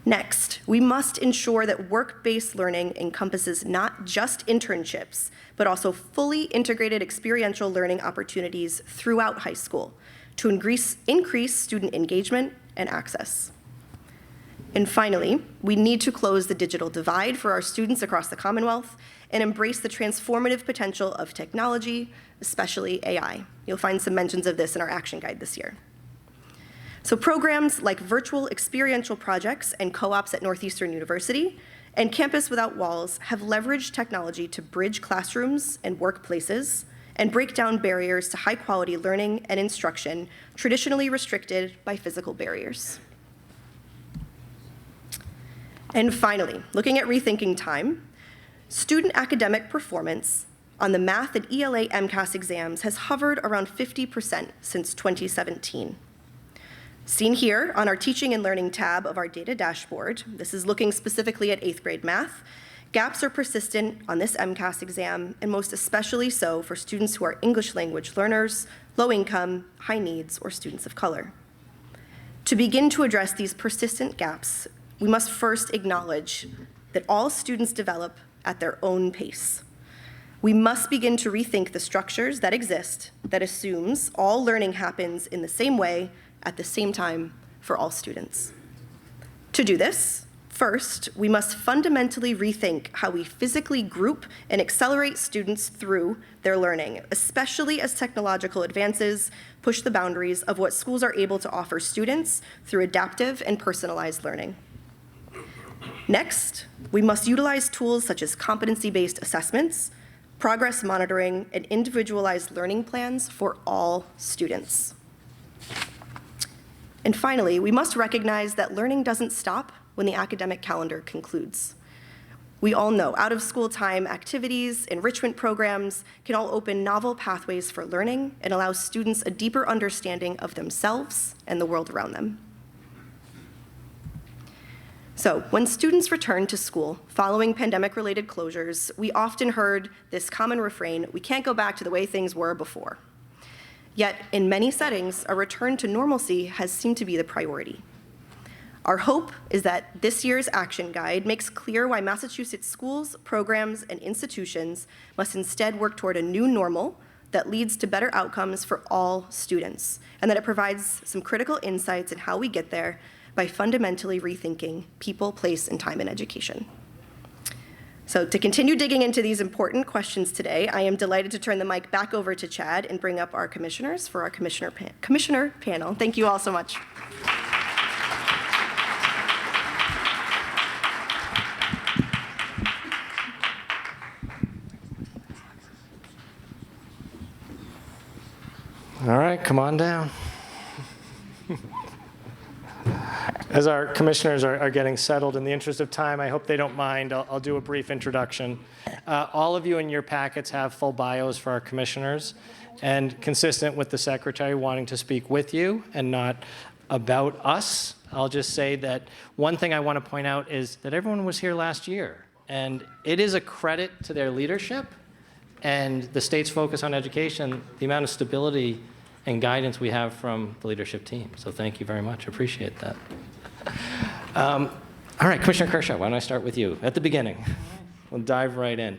Next, we must ensure that work-based learning encompasses not just internships, but also fully integrated experiential learning opportunities throughout high school to increase student engagement and access. And finally, we need to close the digital divide for our students across the Commonwealth and embrace the transformative potential of technology, especially AI. You'll find some mentions of this in our action guide this year. So programs like virtual experiential projects and co-ops at Northeastern University and Campus Without Walls have leveraged technology to bridge classrooms and workplaces and break down barriers to high-quality learning and instruction traditionally restricted by physical barriers. And finally, looking at rethinking time, student academic performance on the math and ELA MCAS exams has hovered around 50% since 2017. Seen here on our Teaching and Learning tab of our data dashboard, this is looking specifically at 8th grade math, Gaps are persistent on this MCAS exam, and most especially so for students who are English language learners, low income, high needs, or students of color. To begin to address these persistent gaps, we must first acknowledge that all students develop at their own pace. We must begin to rethink the structures that exist that assumes all learning happens in the same way at the same time for all students. To do this, first, we must fundamentally rethink how we physically group and accelerate students through their learning, especially as technological advances push the boundaries of what schools are able to offer students through adaptive and personalized learning. Next, we must utilize tools such as competency-based assessments, progress monitoring, and individualized learning plans for all students. And finally, we must recognize that learning doesn't stop when the academic calendar concludes. We all know out-of-school time activities, enrichment programs can all open novel pathways for learning and allow students a deeper understanding of themselves and the world around them. So, when students return to school following pandemic-related closures, we often heard this common refrain, "We can't go back to the way things were before." Yet, in many settings, a return to normalcy has seemed to be the priority. Our hope is that this year's action guide makes clear why Massachusetts schools, programs, and institutions must instead work toward a new normal that leads to better outcomes for all students, and that it provides some critical insights in how we get there by fundamentally rethinking people, place, and time in education. So to continue digging into these important questions today, I am delighted to turn the mic back over to Chad and bring up our commissioners for our commissioner panel. Thank you all so much. All right, come on down. As our commissioners are getting settled, in the interest of time, I hope they don't mind, I'll do a brief introduction. All of you in your packets have full bios for our commissioners, and consistent with the secretary wanting to speak with you and not about us, I'll just say that one thing I want to point out is that everyone was here last year, and it is a credit to their leadership and the state's focus on education, the amount of stability and guidance we have from the leadership team. So thank you very much. Appreciate that. All right, Commissioner Kershaw, why don't I start with you at the beginning? We'll dive right in.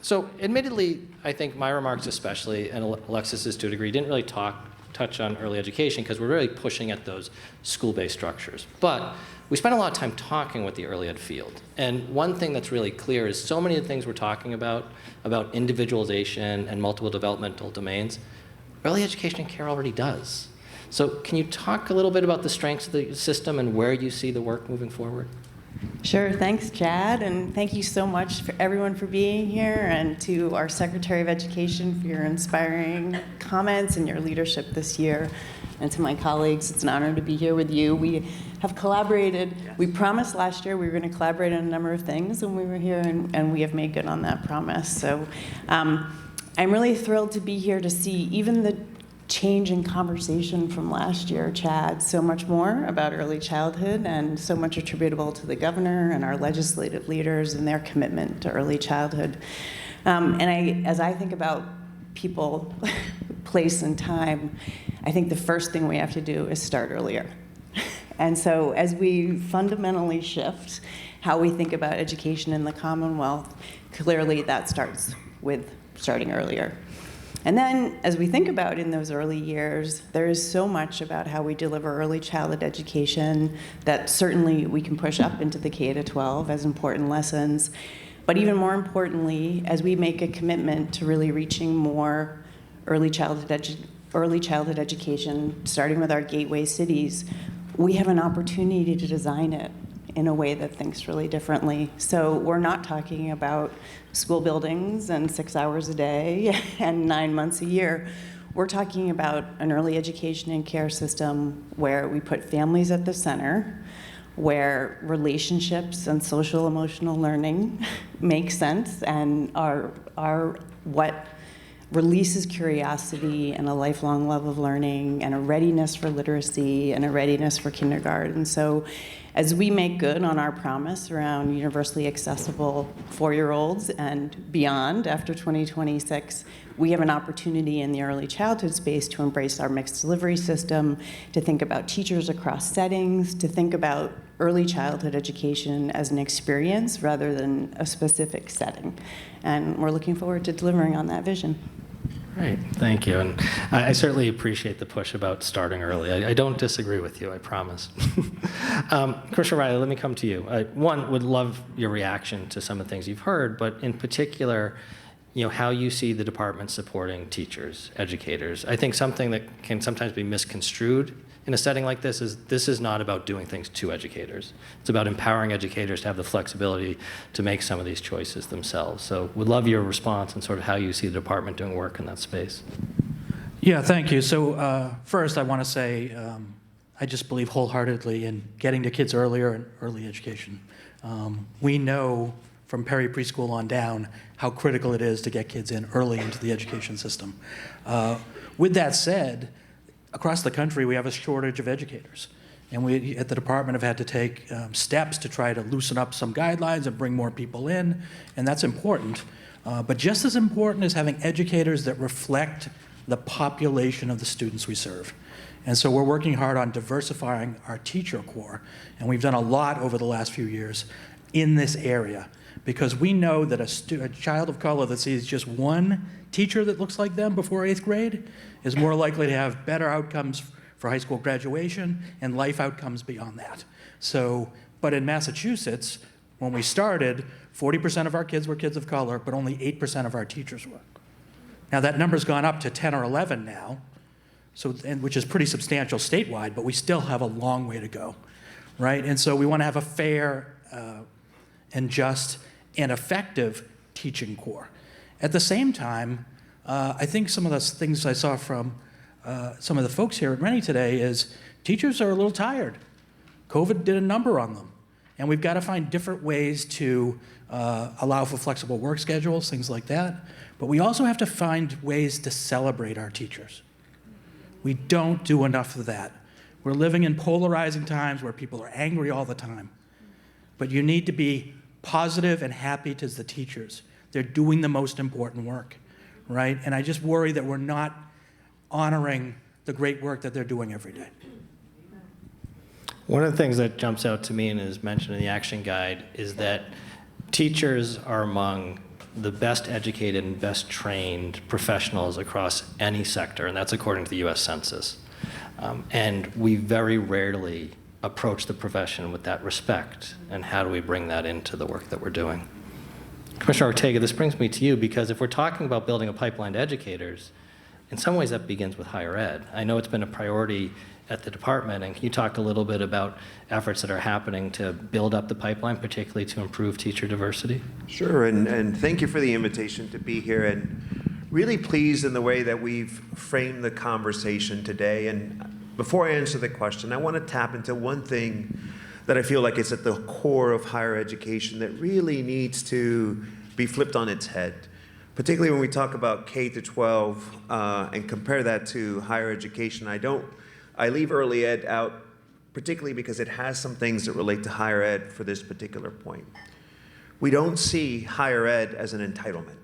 So admittedly, I think my remarks especially, and Alexis's to a degree, didn't really touch on early education because we're really pushing at those school-based structures. But we spent a lot of time talking with the early ed field. And one thing that's really clear is so many of the things we're talking about individualization and multiple developmental domains, early education and care already does. So can you talk a little bit about the strengths of the system and where you see the work moving forward? Sure, thanks, Chad, and thank you so much for everyone for being here, and to our Secretary of Education for your inspiring comments and your leadership this year. And to my colleagues, it's an honor to be here with you. We have collaborated. We promised last year we were going to collaborate on a number of things when we were here, and we have made good on that promise. So I'm really thrilled to be here to see even the change in conversation from last year, Chad, so much more about early childhood and so much attributable to the governor and our legislative leaders and their commitment to early childhood. As I think about people, place, and time, I think the first thing we have to do is start earlier. And so as we fundamentally shift how we think about education in the Commonwealth, clearly that starts with starting earlier. And then, as we think about in those early years, there is so much about how we deliver early childhood education that certainly we can push up into the K-12 as important lessons. But even more importantly, as we make a commitment to really reaching more early childhood education, starting with our gateway cities, we have an opportunity to design it in a way that thinks really differently. So we're not talking about school buildings and 6 hours a day and 9 months a year. We're talking about an early education and care system where we put families at the center, where relationships and social emotional learning make sense and are what releases curiosity and a lifelong love of learning and a readiness for literacy and a readiness for kindergarten. So as we make good on our promise around universally accessible 4-year-olds and beyond after 2026, we have an opportunity in the early childhood space to embrace our mixed delivery system, to think about teachers across settings, to think about early childhood education as an experience rather than a specific setting. And we're looking forward to delivering on that vision. Great, thank you. And I certainly appreciate the push about starting early. I don't disagree with you, I promise. Kershaw, Riley, let me come to you. One, would love your reaction to some of the things you've heard, but in particular, how you see the department supporting teachers, educators. I think something that can sometimes be misconstrued in a setting like this is not about doing things to educators. It's about empowering educators to have the flexibility to make some of these choices themselves. So would love your response and sort of how you see the department doing work in that space. Yeah, thank you. So first I want to say I just believe wholeheartedly in getting to kids earlier and early education. We know from preschool on down how critical it is to get kids in early into the education system. With that said, across the country, we have a shortage of educators. And we, at the department, have had to take steps to try to loosen up some guidelines and bring more people in, and that's important. But just as important is having educators that reflect the population of the students we serve. And so we're working hard on diversifying our teacher corps, and we've done a lot over the last few years in this area, because we know that a child of color that sees just one teacher that looks like them before 8th grade is more likely to have better outcomes for high school graduation and life outcomes beyond that. So, but in Massachusetts, when we started, 40% of our kids were kids of color, but only 8% of our teachers were. Now that number's gone up to 10 or 11 now, which is pretty substantial statewide, but we still have a long way to go, right? And so we want to have a fair and just and effective teaching corps. At the same time, I think some of the things I saw from some of the folks here at Rennie today is teachers are a little tired. COVID did a number on them. And we've got to find different ways to allow for flexible work schedules, things like that. But we also have to find ways to celebrate our teachers. We don't do enough of that. We're living in polarizing times where people are angry all the time. But you need to be positive and happy to the teachers. They're doing the most important work, right? And I just worry that we're not honoring the great work that they're doing every day. One of the things that jumps out to me and is mentioned in the action guide is that teachers are among the best educated and best trained professionals across any sector, and that's according to the US Census. And we very rarely approach the profession with that respect, and how do we bring that into the work that we're doing? Commissioner Ortega, this brings me to you, because if we're talking about building a pipeline to educators, in some ways that begins with higher ed. I know it's been a priority at the department, and can you talk a little bit about efforts that are happening to build up the pipeline, particularly to improve teacher diversity? Sure, and thank you for the invitation to be here, and really pleased in the way that we've framed the conversation today. And before I answer the question, I want to tap into one thing that I feel like is at the core of higher education that really needs to be flipped on its head, particularly when we talk about K to 12 and compare that to higher education. I leave early ed out, particularly because it has some things that relate to higher ed for this particular point. We don't see higher ed as an entitlement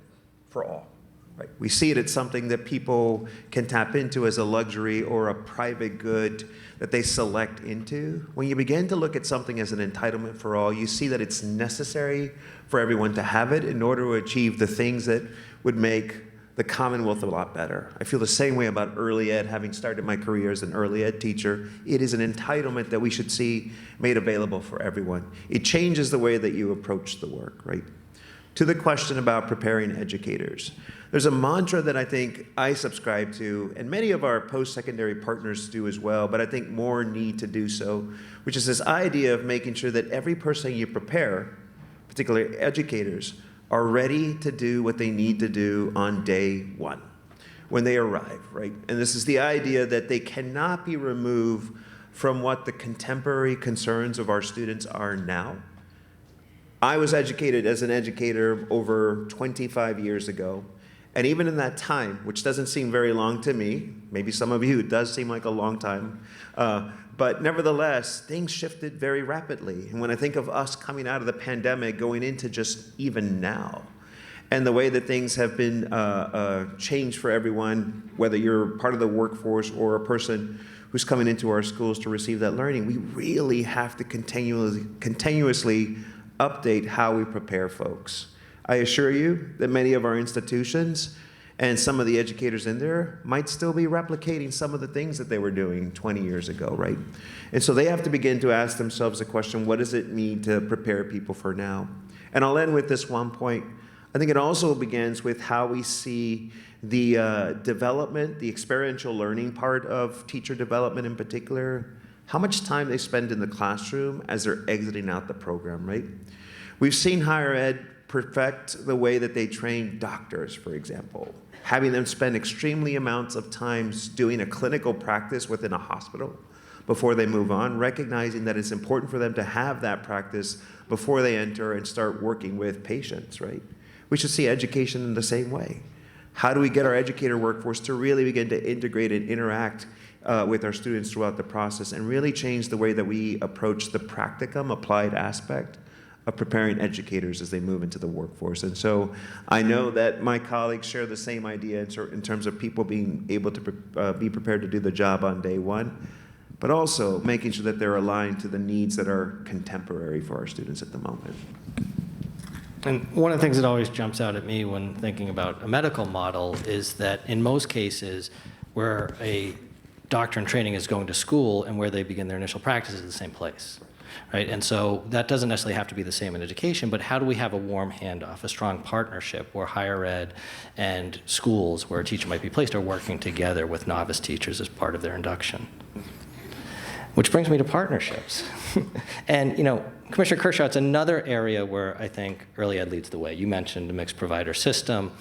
for all. Right. We see it as something that people can tap into as a luxury or a private good that they select into. When you begin to look at something as an entitlement for all, you see that it's necessary for everyone to have it in order to achieve the things that would make the Commonwealth a lot better. I feel the same way about early ed, having started my career as an early ed teacher. It is an entitlement that we should see made available for everyone. It changes the way that you approach the work, right? To the question about preparing educators, there's a mantra that I think I subscribe to, and many of our post-secondary partners do as well, but I think more need to do so, which is this idea of making sure that every person you prepare, particularly educators, are ready to do what they need to do on day one, when they arrive, right? And this is the idea that they cannot be removed from what the contemporary concerns of our students are now. I was educated as an educator over 25 years ago, And even in that time, which doesn't seem very long to me, maybe some of you, it does seem like a long time, but nevertheless, things shifted very rapidly. And when I think of us coming out of the pandemic, going into just even now, and the way that things have been changed for everyone, whether you're part of the workforce or a person who's coming into our schools to receive that learning, we really have to continuously update how we prepare folks. I assure you that many of our institutions and some of the educators in there might still be replicating some of the things that they were doing 20 years ago, right? And so they have to begin to ask themselves the question, what does it mean to prepare people for now? And I'll end with this one point. I think it also begins with how we see the development, the experiential learning part of teacher development in particular, how much time they spend in the classroom as they're exiting out the program, right? We've seen higher ed perfect the way that they train doctors, for example, having them spend extremely amounts of time doing a clinical practice within a hospital before they move on, recognizing that it's important for them to have that practice before they enter and start working with patients, right? We should see education in the same way. How do we get our educator workforce to really begin to integrate and interact with our students throughout the process and really change the way that we approach the practicum, applied aspect of preparing educators as they move into the workforce? And so I know that my colleagues share the same idea in terms of people being able to be prepared to do the job on day one, but also making sure that they're aligned to the needs that are contemporary for our students at the moment. And one of the things that always jumps out at me when thinking about a medical model is that in most cases where a doctor in training is going to school and where they begin their initial practice is the same place, right? And so that doesn't necessarily have to be the same in education, but how do we have a warm handoff, a strong partnership where higher ed and schools where a teacher might be placed are working together with novice teachers as part of their induction? Which brings me to partnerships. And, Commissioner Kershaw, it's another area where I think early ed leads the way. You mentioned a mixed provider system,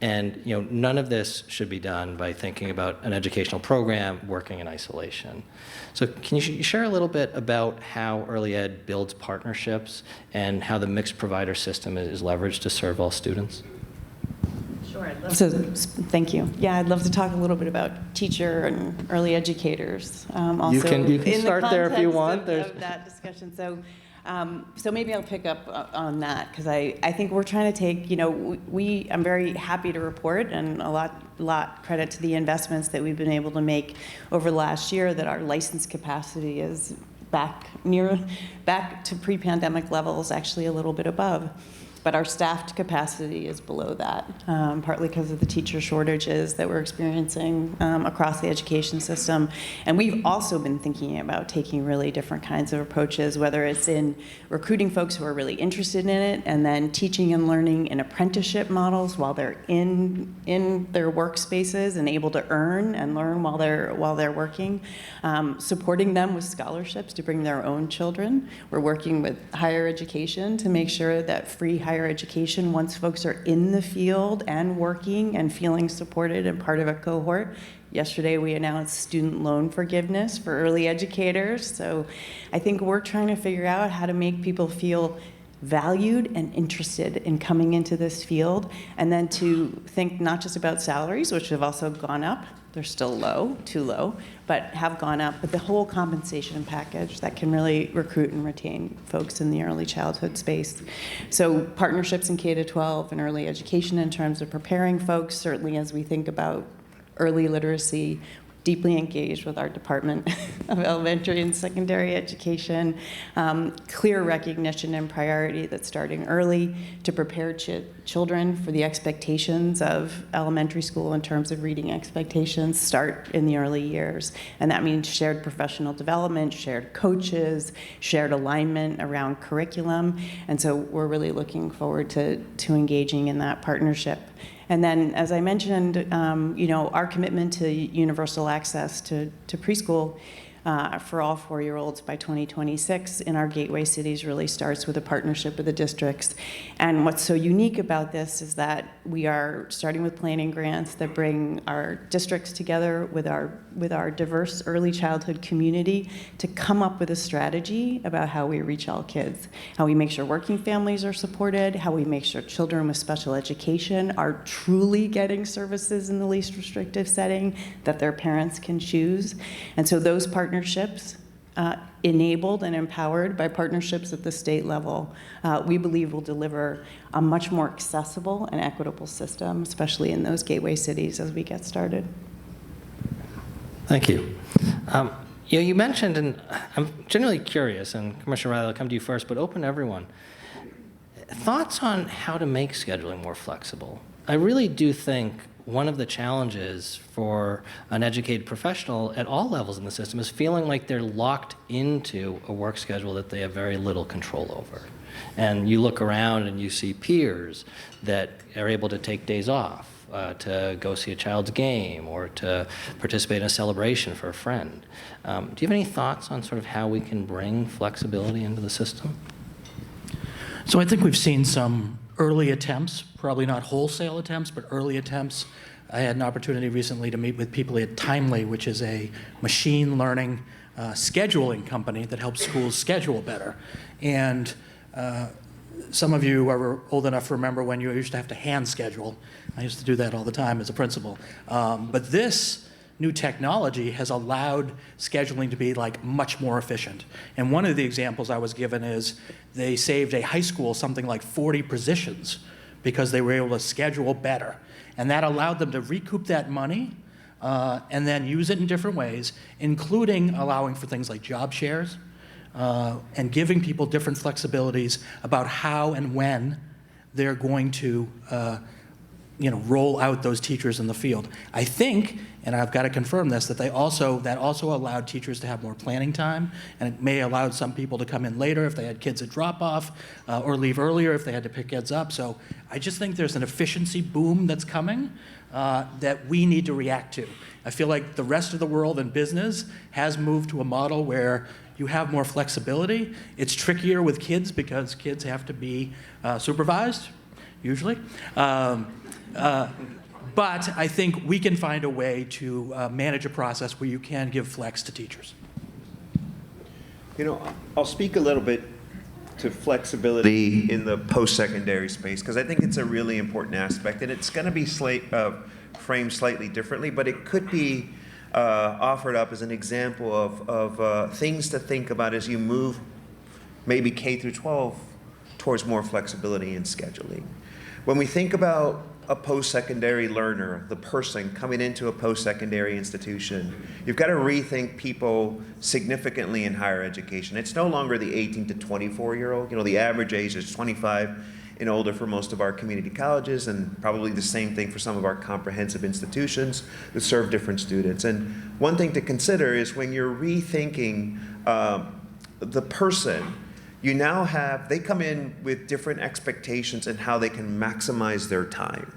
and none of this should be done by thinking about an educational program working in isolation. So can you share a little bit about how early ed builds partnerships and how the mixed provider system is leveraged to serve all students? Sure, I'd love to. Thank you. Yeah, I'd love to talk a little bit about teacher and early educators. Also, you can start there if you want. Of that discussion. So maybe I'll pick up on that because I think we're trying to take, I'm very happy to report and a lot credit to the investments that we've been able to make over the last year that our license capacity is back to pre-pandemic levels, actually a little bit above. But our staffed capacity is below that, partly because of the teacher shortages that we're experiencing across the education system. And we've also been thinking about taking really different kinds of approaches, whether it's in recruiting folks who are really interested in it, and then teaching and learning in apprenticeship models while they're in their workspaces and able to earn and learn while they're working, supporting them with scholarships to bring their own children. We're working with higher education to make sure that free higher education, once folks are in the field and working and feeling supported and part of a cohort. Yesterday we announced student loan forgiveness for early educators. So I think we're trying to figure out how to make people feel valued and interested in coming into this field, and then to think not just about salaries, which have also gone up. They're still low, too low, but have gone up, but the whole compensation package that can really recruit and retain folks in the early childhood space. So partnerships in K-12 and early education in terms of preparing folks, certainly as we think about early literacy, deeply engaged with our Department of Elementary and Secondary Education, clear recognition and priority that starting early to prepare children for the expectations of elementary school in terms of reading expectations start in the early years. And that means shared professional development, shared coaches, shared alignment around curriculum. And so we're really looking forward to engaging in that partnership. And then, as I mentioned, our commitment to universal access to preschool for all 4-year-olds by 2026 in our gateway cities really starts with a partnership with the districts. And what's so unique about this is that we are starting with planning grants that bring our districts together with our diverse early childhood community to come up with a strategy about how we reach all kids, how we make sure working families are supported, how we make sure children with special education are truly getting services in the least restrictive setting that their parents can choose. And so those partnerships, enabled and empowered by partnerships at the state level, we believe will deliver a much more accessible and equitable system, especially in those gateway cities as we get started. Thank you. You mentioned, and I'm genuinely curious, and Commissioner Riley, I'll come to you first, but open to everyone. Thoughts on how to make scheduling more flexible? I really do think one of the challenges for an educated professional at all levels in the system is feeling like they're locked into a work schedule that they have very little control over. And you look around and you see peers that are able to take days off to go see a child's game or to participate in a celebration for a friend. Do you have any thoughts on sort of how we can bring flexibility into the system? So I think we've seen some early attempts, probably not wholesale attempts, but early attempts. I had an opportunity recently to meet with people at Timely, which is a machine learning scheduling company that helps schools schedule better. And some of you are old enough to remember when you used to have to hand schedule. I used to do that all the time as a principal. But this new technology has allowed scheduling to be like much more efficient. And one of the examples I was given is they saved a high school something like 40 positions because they were able to schedule better. And that allowed them to recoup that money and then use it in different ways, including allowing for things like job shares and giving people different flexibilities about how and when they're going to roll out those teachers in the field. I think, and I've got to confirm this, that that also allowed teachers to have more planning time, and it may allow some people to come in later if they had kids at drop-off, or leave earlier if they had to pick kids up. So I just think there's an efficiency boom that's coming that we need to react to. I feel like the rest of the world and business has moved to a model where you have more flexibility. It's trickier with kids because kids have to be supervised, usually. But I think we can find a way to manage a process where you can give flex to teachers. I'll speak a little bit to flexibility in the post-secondary space, because I think it's a really important aspect, and it's going to be framed slightly differently, but it could be offered up as an example of things to think about as you move maybe K through 12 towards more flexibility in scheduling. When we think about a post-secondary learner, the person coming into a post-secondary institution, you've got to rethink people significantly in higher education. It's no longer the 18 to 24-year-old. The average age is 25 and older for most of our community colleges, and probably the same thing for some of our comprehensive institutions that serve different students. And one thing to consider is when you're rethinking the person, they come in with different expectations and how they can maximize their time.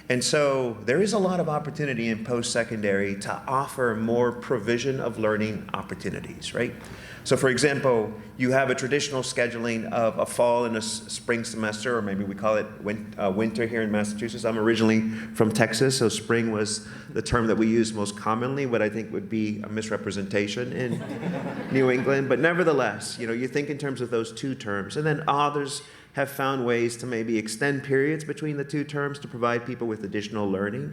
And so there is a lot of opportunity in post-secondary to offer more provision of learning opportunities, right? So for example, you have a traditional scheduling of a fall and a spring semester, or maybe we call it winter here in Massachusetts. I'm originally from Texas, so spring was the term that we use most commonly, what I think would be a misrepresentation in New England. But nevertheless, you think in terms of those two terms. And then others have found ways to maybe extend periods between the two terms to provide people with additional learning.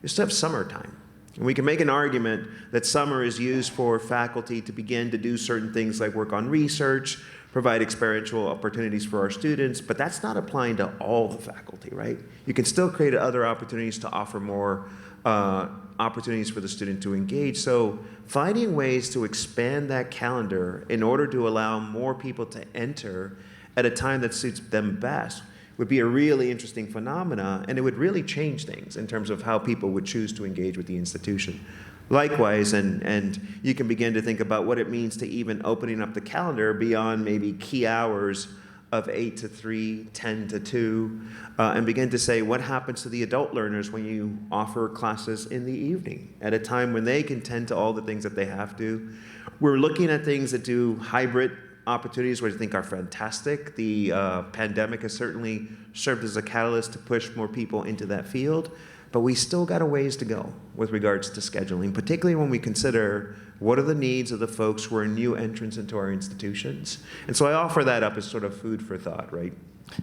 You still have summertime. And we can make an argument that summer is used for faculty to begin to do certain things like work on research, provide experiential opportunities for our students, but that's not applying to all the faculty, right? You can still create other opportunities to offer more opportunities for the student to engage. So finding ways to expand that calendar in order to allow more people to enter at a time that suits them best would be a really interesting phenomena, and it would really change things in terms of how people would choose to engage with the institution. Likewise, and you can begin to think about what it means to even opening up the calendar beyond maybe key hours of 8 to 3, 10 to 2, and begin to say, what happens to the adult learners when you offer classes in the evening at a time when they can tend to all the things that they have to? We're looking at things that do hybrid opportunities, which I think are fantastic. The pandemic has certainly served as a catalyst to push more people into that field, but we still got a ways to go with regards to scheduling, particularly when we consider what are the needs of the folks who are new entrants into our institutions. And so I offer that up as sort of food for thought, right?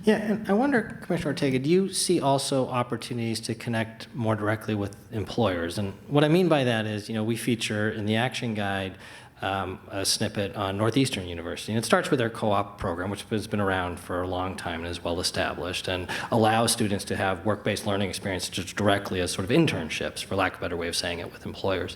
Yeah, and I wonder, Commissioner Ortega, do you see also opportunities to connect more directly with employers? And what I mean by that is, we feature in the action guide a snippet on Northeastern University. And it starts with their co-op program, which has been around for a long time and is well established, and allows students to have work-based learning experience just directly as sort of internships, for lack of a better way of saying it, with employers.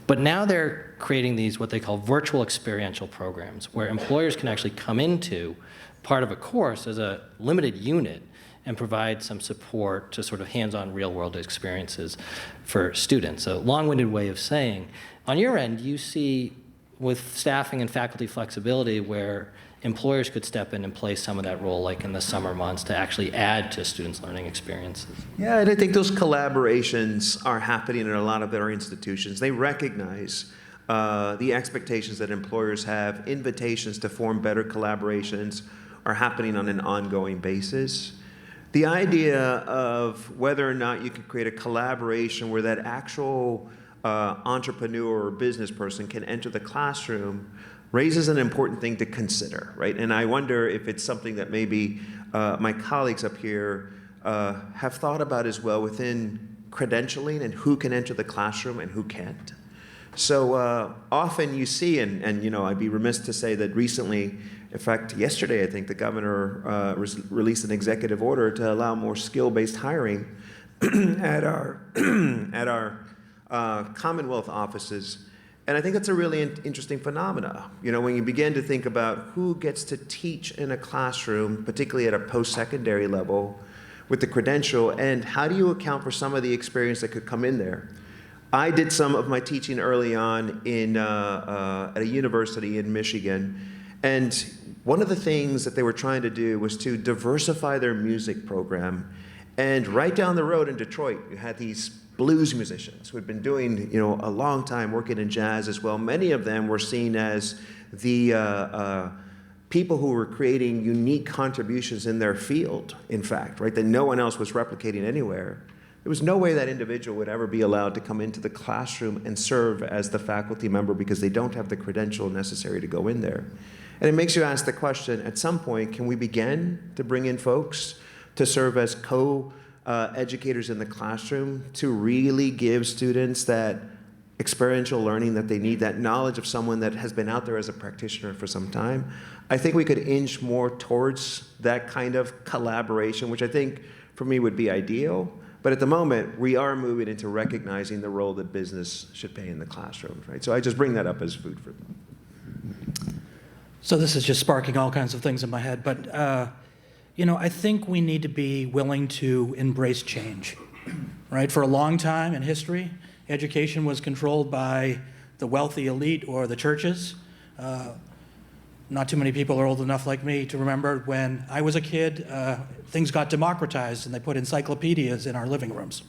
But now they're creating these, what they call virtual experiential programs, where employers can actually come into part of a course as a limited unit and provide some support to sort of hands-on real-world experiences for students. A long-winded way of saying, on your end, you see with staffing and faculty flexibility where employers could step in and play some of that role, like in the summer months, to actually add to students' learning experiences. Yeah, and I think those collaborations are happening in a lot of our institutions. They recognize the expectations that employers have. Invitations to form better collaborations are happening on an ongoing basis. The idea of whether or not you can create a collaboration where that actual entrepreneur or business person can enter the classroom raises an important thing to consider, right? And I wonder if it's something that maybe my colleagues up here have thought about as well within credentialing and who can enter the classroom and who can't. So often you see, and I'd be remiss to say that recently, in fact, yesterday, I think the governor released an executive order to allow more skill-based hiring at our Commonwealth offices. And I think that's a really interesting phenomena. When you begin to think about who gets to teach in a classroom, particularly at a post-secondary level, with the credential, and how do you account for some of the experience that could come in there? I did some of my teaching early on at a university in Michigan, and one of the things that they were trying to do was to diversify their music program. And right down the road in Detroit, you had these blues musicians who had been doing, a long time working in jazz as well. Many of them were seen as the people who were creating unique contributions in their field, in fact, right, that no one else was replicating anywhere. There was no way that individual would ever be allowed to come into the classroom and serve as the faculty member because they don't have the credential necessary to go in there. And it makes you ask the question, at some point, can we begin to bring in folks to serve as educators in the classroom to really give students that experiential learning that they need, that knowledge of someone that has been out there as a practitioner for some time? I think we could inch more towards that kind of collaboration, which I think for me would be ideal. But at the moment, we are moving into recognizing the role that business should play in the classroom, right? So I just bring that up as food for thought. So this is just sparking all kinds of things in my head, but I think we need to be willing to embrace change, right? For a long time in history, education was controlled by the wealthy elite or the churches. Not too many people are old enough like me to remember when I was a kid, things got democratized and they put encyclopedias in our living rooms.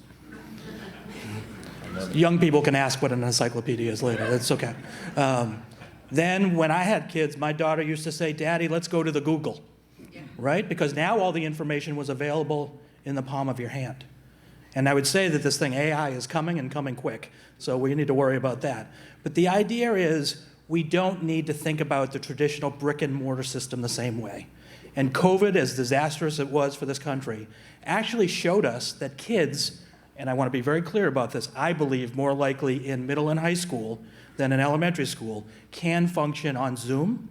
Young people can ask what an encyclopedia is later, that's okay. Then when I had kids, my daughter used to say, "Daddy, let's go to the Google." Right? Because now all the information was available in the palm of your hand. And I would say that this thing, AI, is coming and coming quick. So we need to worry about that. But the idea is we don't need to think about the traditional brick and mortar system the same way. And COVID, as disastrous as it was for this country, actually showed us that kids, and I want to be very clear about this, I believe more likely in middle and high school than in elementary school, can function on Zoom.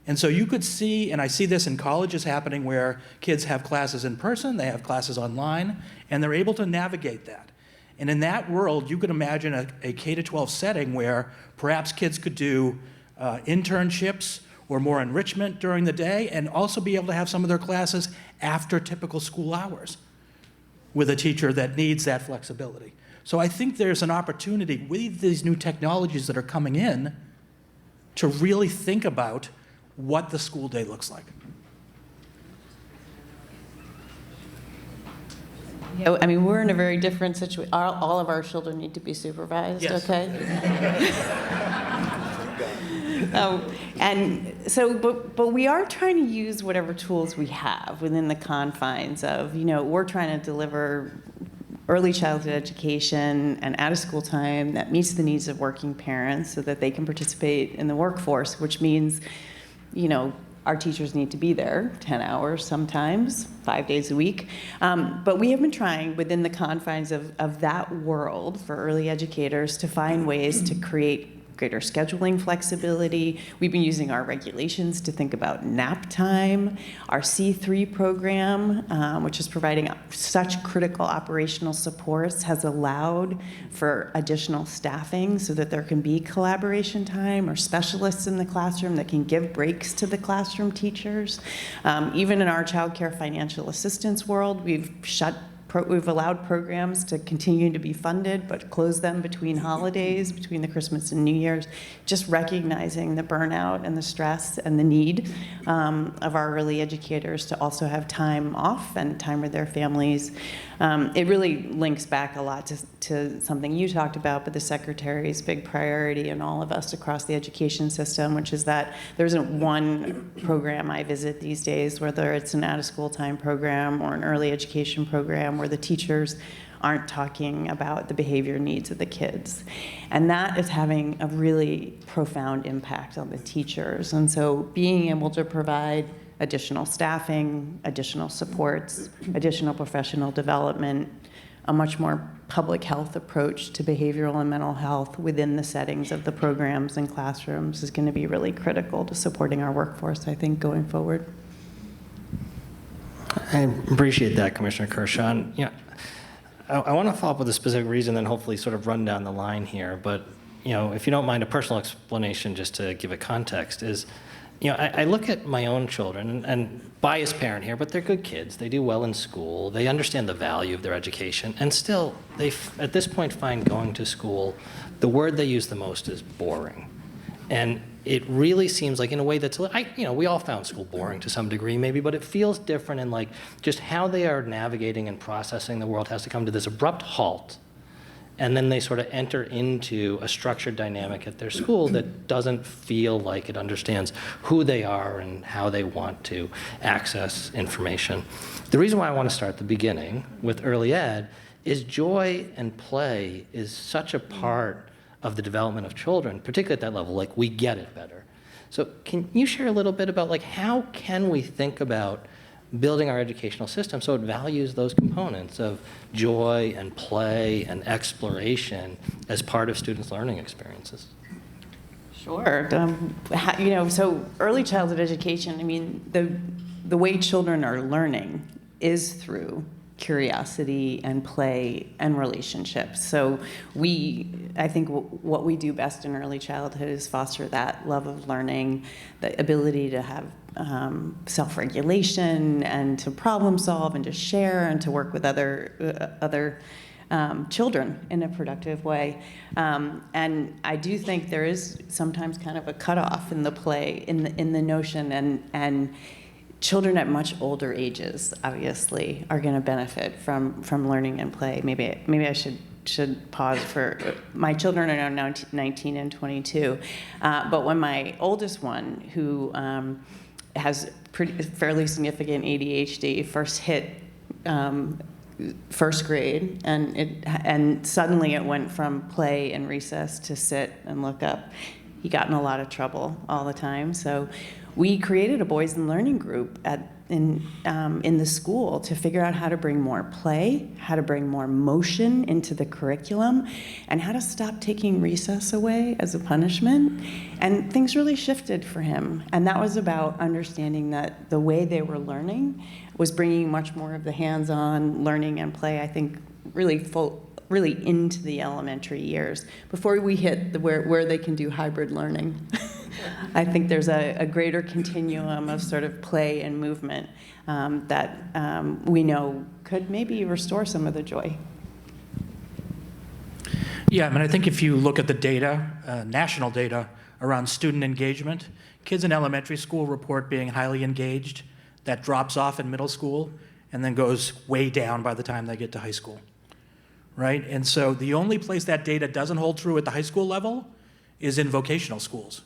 And so you could see, and I see this in colleges happening where kids have classes in person, they have classes online, and they're able to navigate that. And in that world, you could imagine a K-12 setting where perhaps kids could do internships or more enrichment during the day and also be able to have some of their classes after typical school hours with a teacher that needs that flexibility. So I think there's an opportunity with these new technologies that are coming in to really think about what the school day looks like. Yeah, I mean, we're in a very different situation. All of our children need to be supervised, Yes. okay? And so, but we are trying to use whatever tools we have within the confines of, we're trying to deliver early childhood education and out-of-school time that meets the needs of working parents so that they can participate in the workforce, which means, our teachers need to be there 10 hours sometimes, 5 days a week. But we have been trying within the confines of that world for early educators to find ways to create greater scheduling flexibility. We've been using our regulations to think about nap time. Our C3 program, which is providing such critical operational supports, has allowed for additional staffing so that there can be collaboration time or specialists in the classroom that can give breaks to the classroom teachers. Even in our child care financial assistance world, we've allowed programs to continue to be funded, but close them between holidays, between the Christmas and New Year's, just recognizing the burnout and the stress and the need of our early educators to also have time off and time with their families. It really links back a lot to something you talked about, but the Secretary's big priority and all of us across the education system, which is that there isn't one program I visit these days, whether it's an out-of-school time program or an early education program, where the teachers aren't talking about the behavior needs of the kids. And that is having a really profound impact on the teachers. And so being able to provide additional staffing, additional supports, additional professional development, a much more public health approach to behavioral and mental health within the settings of the programs and classrooms is going to be really critical to supporting our workforce, I think, going forward. I appreciate that, Commissioner Kershaw. And, I want to follow up with a specific reason, then hopefully sort of run down the line here. But, if you don't mind, a personal explanation just to give a context is, I look at my own children, and biased parent here, but they're good kids. They do well in school. They understand the value of their education. And still, they, at this point, find going to school, the word they use the most is boring. And it really seems like, in a way that's, we all found school boring to some degree maybe, but it feels different in like just how they are navigating and processing the world has to come to this abrupt halt. And then they sort of enter into a structured dynamic at their school that doesn't feel like it understands who they are and how they want to access information. The reason why I want to start at the beginning with early ed is joy and play is such a part of the development of children, particularly at that level. Like, we get it better. So can you share a little bit about like how can we think about building our educational system so it values those components of joy and play and exploration as part of students' learning experiences? Sure. So early childhood education, I mean, the way children are learning is through curiosity and play and relationships. So I think what we do best in early childhood is foster that love of learning, the ability to have self-regulation and to problem solve and to share and to work with other children in a productive way. And I do think there is sometimes kind of a cutoff in the play, in the notion, and children at much older ages, obviously, are going to benefit from learning and play. Maybe I should pause for, my children are now 19 and 22, but when my oldest one, who has fairly significant ADHD, first hit first grade, and suddenly it went from play and recess to sit and look up. He got in a lot of trouble all the time. So we created a boys and learning group in the school to figure out how to bring more play, how to bring more motion into the curriculum, and how to stop taking recess away as a punishment. And things really shifted for him. And that was about understanding that the way they were learning was bringing much more of the hands-on learning and play, I think, really into the elementary years before we hit where they can do hybrid learning. I think there's a greater continuum of sort of play and movement that we know could maybe restore some of the joy. Yeah, I mean, I think if you look at the data, national data around student engagement, kids in elementary school report being highly engaged. That drops off in middle school, and then goes way down by the time they get to high school, right? And so the only place that data doesn't hold true at the high school level is in vocational schools.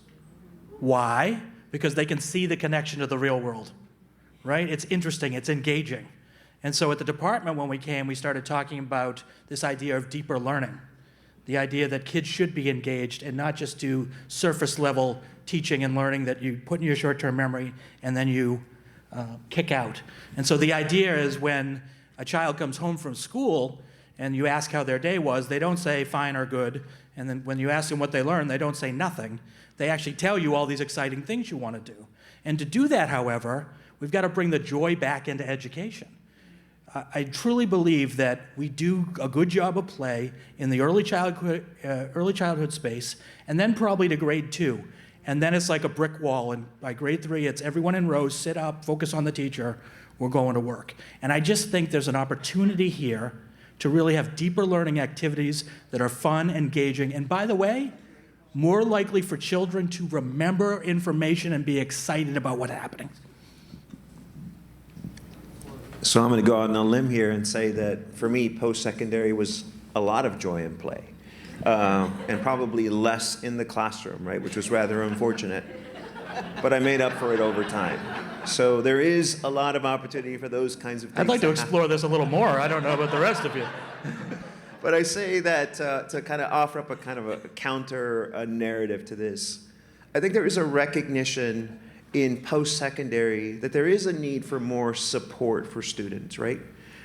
Why? Because they can see the connection to the real world, right? It's interesting, it's engaging. And so at the department, when we came, we started talking about this idea of deeper learning, the idea that kids should be engaged and not just do surface level teaching and learning that you put in your short-term memory and then you kick out. And so the idea is when a child comes home from school and you ask how their day was, they don't say fine or good. And then when you ask them what they learned, they don't say nothing. They actually tell you all these exciting things you want to do. And to do that, however, we've got to bring the joy back into education. I truly believe that we do a good job of play in the early childhood space, and then probably to grade 2. And then it's like a brick wall, and by grade 3, it's everyone in rows, sit up, focus on the teacher, we're going to work. And I just think there's an opportunity here to really have deeper learning activities that are fun, engaging, and by the way, more likely for children to remember information and be excited about what's happening. So I'm going to go out on a limb here and say that for me, post-secondary was a lot of joy and play, and probably less in the classroom, right, which was rather unfortunate. But I made up for it over time. So there is a lot of opportunity for those kinds of things. I'd like to explore this a little more. I don't know about the rest of you. But I say that to kind of offer up a kind of a counter narrative to this. I think there is a recognition in post-secondary that there is a need for more support for students, right?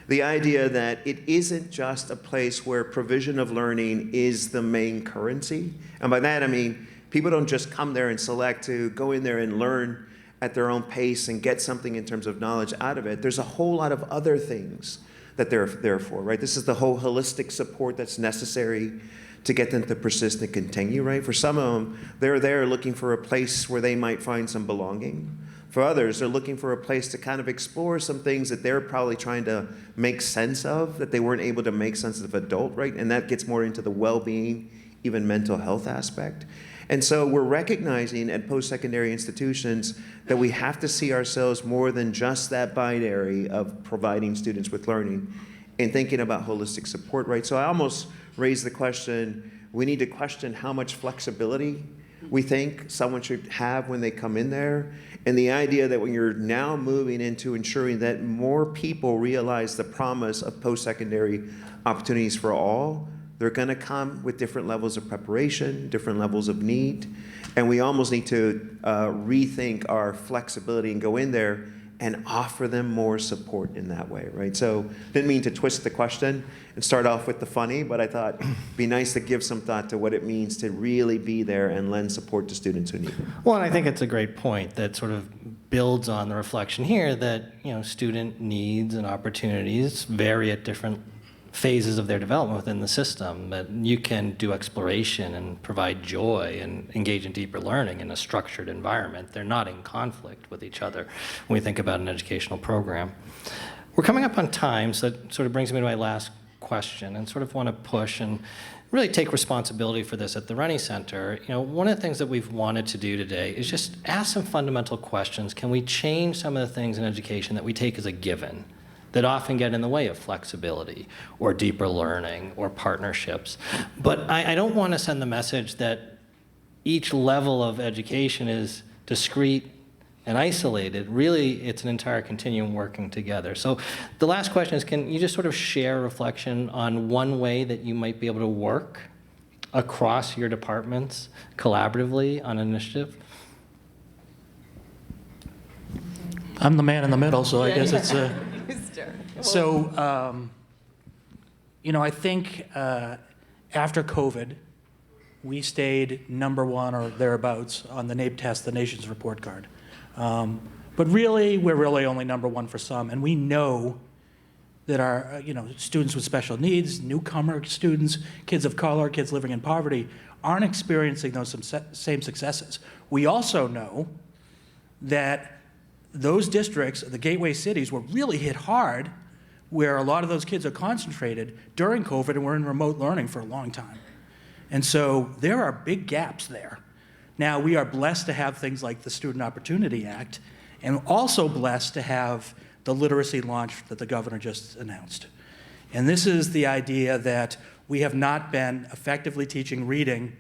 The idea that it isn't just a place where provision of learning is the main currency. And by that I mean people don't just come there and select to go in there and learn at their own pace and get something in terms of knowledge out of it. There's a whole lot of other things that they're there for, right? This is the whole holistic support that's necessary to get them to persist and continue, right? For some of them, they're there looking for a place where they might find some belonging. For others, they're looking for a place to kind of explore some things that they're probably trying to make sense of, that they weren't able to make sense of adult, right? And that gets more into the well-being, even mental health aspect. And so we're recognizing at post-secondary institutions that we have to see ourselves more than just that binary of providing students with learning and thinking about holistic support, right? So I almost raise the question, we need to question how much flexibility we think someone should have when they come in there. And the idea that when you're now moving into ensuring that more people realize the promise of post-secondary opportunities for all, they're going to come with different levels of preparation, different levels of need. And we almost need to rethink our flexibility and go in there and offer them more support in that way, right? So didn't mean to twist the question and start off with the funny, but I thought it'd be nice to give some thought to what it means to really be there and lend support to students who need it. Well, and I think it's a great point that sort of builds on the reflection here that, you know, student needs and opportunities vary at different phases of their development within the system, that you can do exploration and provide joy and engage in deeper learning in a structured environment. They're not in conflict with each other when we think about an educational program. We're coming up on time, so that sort of brings me to my last question and sort of want to push and really take responsibility for this at the Rennie Center. You know, one of the things that we've wanted to do today is just ask some fundamental questions. Can we change some of the things in education that we take as a given, that often get in the way of flexibility or deeper learning or partnerships? But I don't want to send the message that each level of education is discrete and isolated. Really, it's an entire continuum working together. So the last question is, can you just sort of share a reflection on one way that you might be able to work across your departments collaboratively on an initiative? I'm the man in the middle, so I guess it's So, you know, I think after COVID, we stayed #1 or thereabouts on the NAEP test, the nation's report card. But really, we're really only #1 for some, and we know that our, you know, students with special needs, newcomer students, kids of color, kids living in poverty, aren't experiencing those same successes. We also know that those districts, the gateway cities, were really hit hard, where a lot of those kids are concentrated during COVID and were in remote learning for a long time. And so there are big gaps there. Now, we are blessed to have things like the Student Opportunity Act, and also blessed to have the literacy launch that the governor just announced. And this is the idea that we have not been effectively teaching reading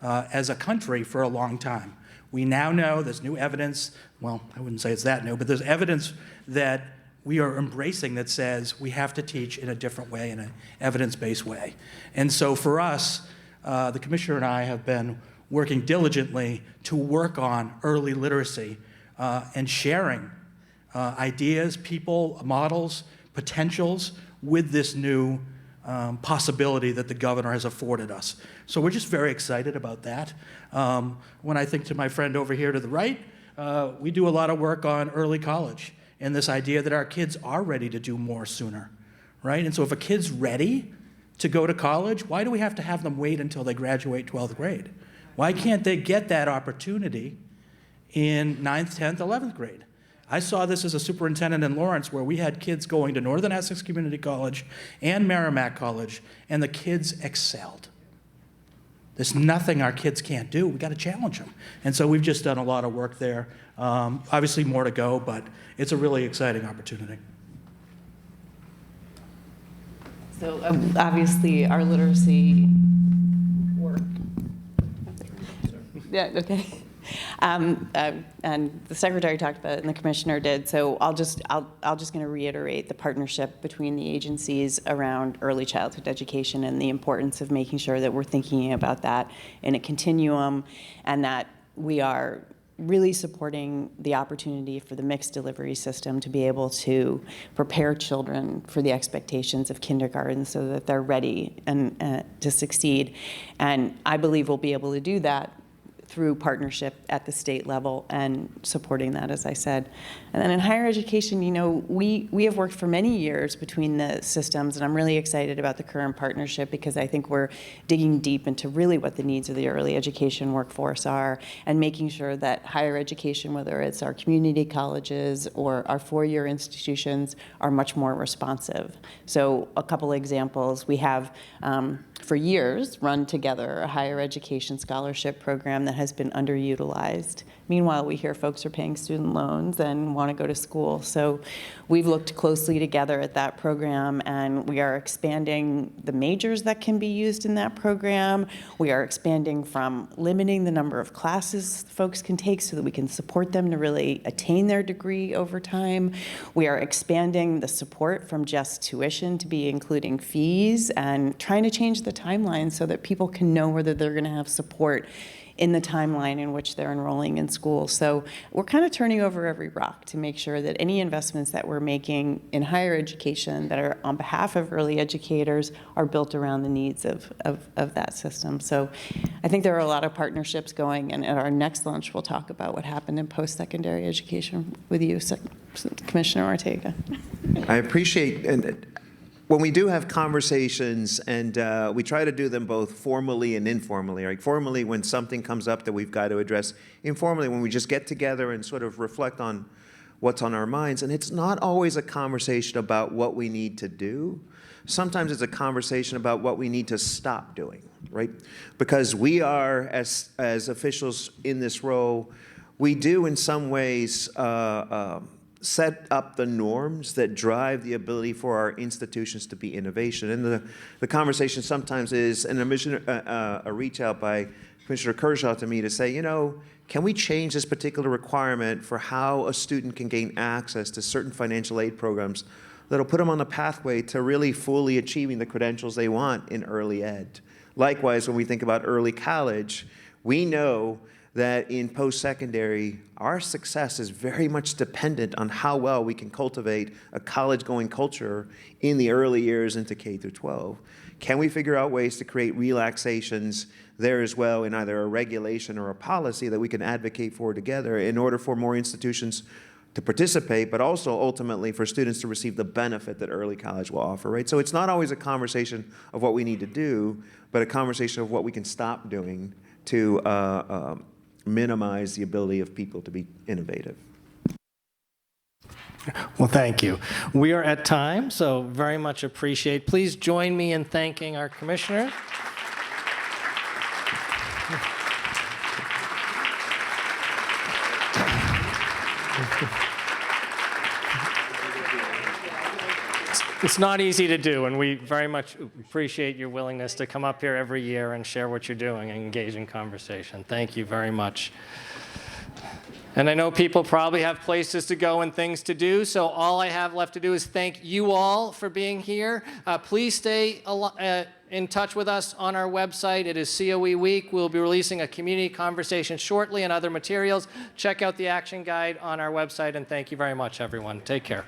as a country for a long time. We now know there's new evidence, well, I wouldn't say it's that new, but there's evidence that we are embracing that says we have to teach in a different way, in an evidence-based way. And so for us, the commissioner and I have been working diligently to work on early literacy and sharing ideas, people, models, potentials with this new possibility that the governor has afforded us. So we're just very excited about that. When I think to my friend over here to the right, we do a lot of work on early college and this idea that our kids are ready to do more sooner, right? And so if a kid's ready to go to college, why do we have to have them wait until they graduate 12th grade? Why can't they get that opportunity in 9th, 10th, 11th grade? I saw this as a superintendent in Lawrence where we had kids going to Northern Essex Community College and Merrimack College, and the kids excelled. There's nothing our kids can't do. We've got to challenge them. And so we've just done a lot of work there. Obviously more to go, but it's a really exciting opportunity. So obviously our literacy work. Yeah, okay. And the secretary talked about it, and the commissioner did. So I'll just going to reiterate the partnership between the agencies around early childhood education and the importance of making sure that we're thinking about that in a continuum, and that we are really supporting the opportunity for the mixed delivery system to be able to prepare children for the expectations of kindergarten so that they're ready and to succeed. And I believe we'll be able to do that through partnership at the state level and supporting that, as I said. And then in higher education, you know, we have worked for many years between the systems, and I'm really excited about the current partnership because I think we're digging deep into really what the needs of the early education workforce are and making sure that higher education, whether it's our community colleges or our four-year institutions, are much more responsive. So a couple examples, we have for years run together a higher education scholarship program that has been underutilized. Meanwhile, we hear folks are paying student loans and want to go to school. So we've looked closely together at that program, and we are expanding the majors that can be used in that program. We are expanding from limiting the number of classes folks can take so that we can support them to really attain their degree over time. We are expanding the support from just tuition to be including fees and trying to change the timeline so that people can know whether they're going to have support in the timeline in which they're enrolling in school. So we're kind of turning over every rock to make sure that any investments that we're making in higher education that are on behalf of early educators are built around the needs of that system. So I think there are a lot of partnerships going, and at our next lunch we'll talk about what happened in post-secondary education with you, Commissioner Ortega. I appreciate, and when we do have conversations, and we try to do them both formally and informally, like formally when something comes up that we've got to address, informally when we just get together and sort of reflect on what's on our minds. And it's not always a conversation about what we need to do. Sometimes it's a conversation about what we need to stop doing, right? Because we are, as officials in this role, we do in some ways set up the norms that drive the ability for our institutions to be innovation. And the conversation sometimes is a reach out by Commissioner Kershaw to me to say, you know, can we change this particular requirement for how a student can gain access to certain financial aid programs that'll put them on the pathway to really fully achieving the credentials they want in early ed. Likewise, when we think about early college, we know that in post-secondary, our success is very much dependent on how well we can cultivate a college-going culture in the early years into K through 12. Can we figure out ways to create relaxations there as well in either a regulation or a policy that we can advocate for together in order for more institutions to participate, but also ultimately for students to receive the benefit that early college will offer, right? So it's not always a conversation of what we need to do, but a conversation of what we can stop doing to minimize the ability of people to be innovative. Well, thank you. We are at time, so very much appreciate. Please join me in thanking our commissioner. It's not easy to do, and we very much appreciate your willingness to come up here every year and share what you're doing and engage in conversation. Thank you very much. And I know people probably have places to go and things to do, so all I have left to do is thank you all for being here. Please stay in touch with us on our website. It is COE Week. We'll be releasing a community conversation shortly and other materials. Check out the action guide on our website, and thank you very much, everyone. Take care.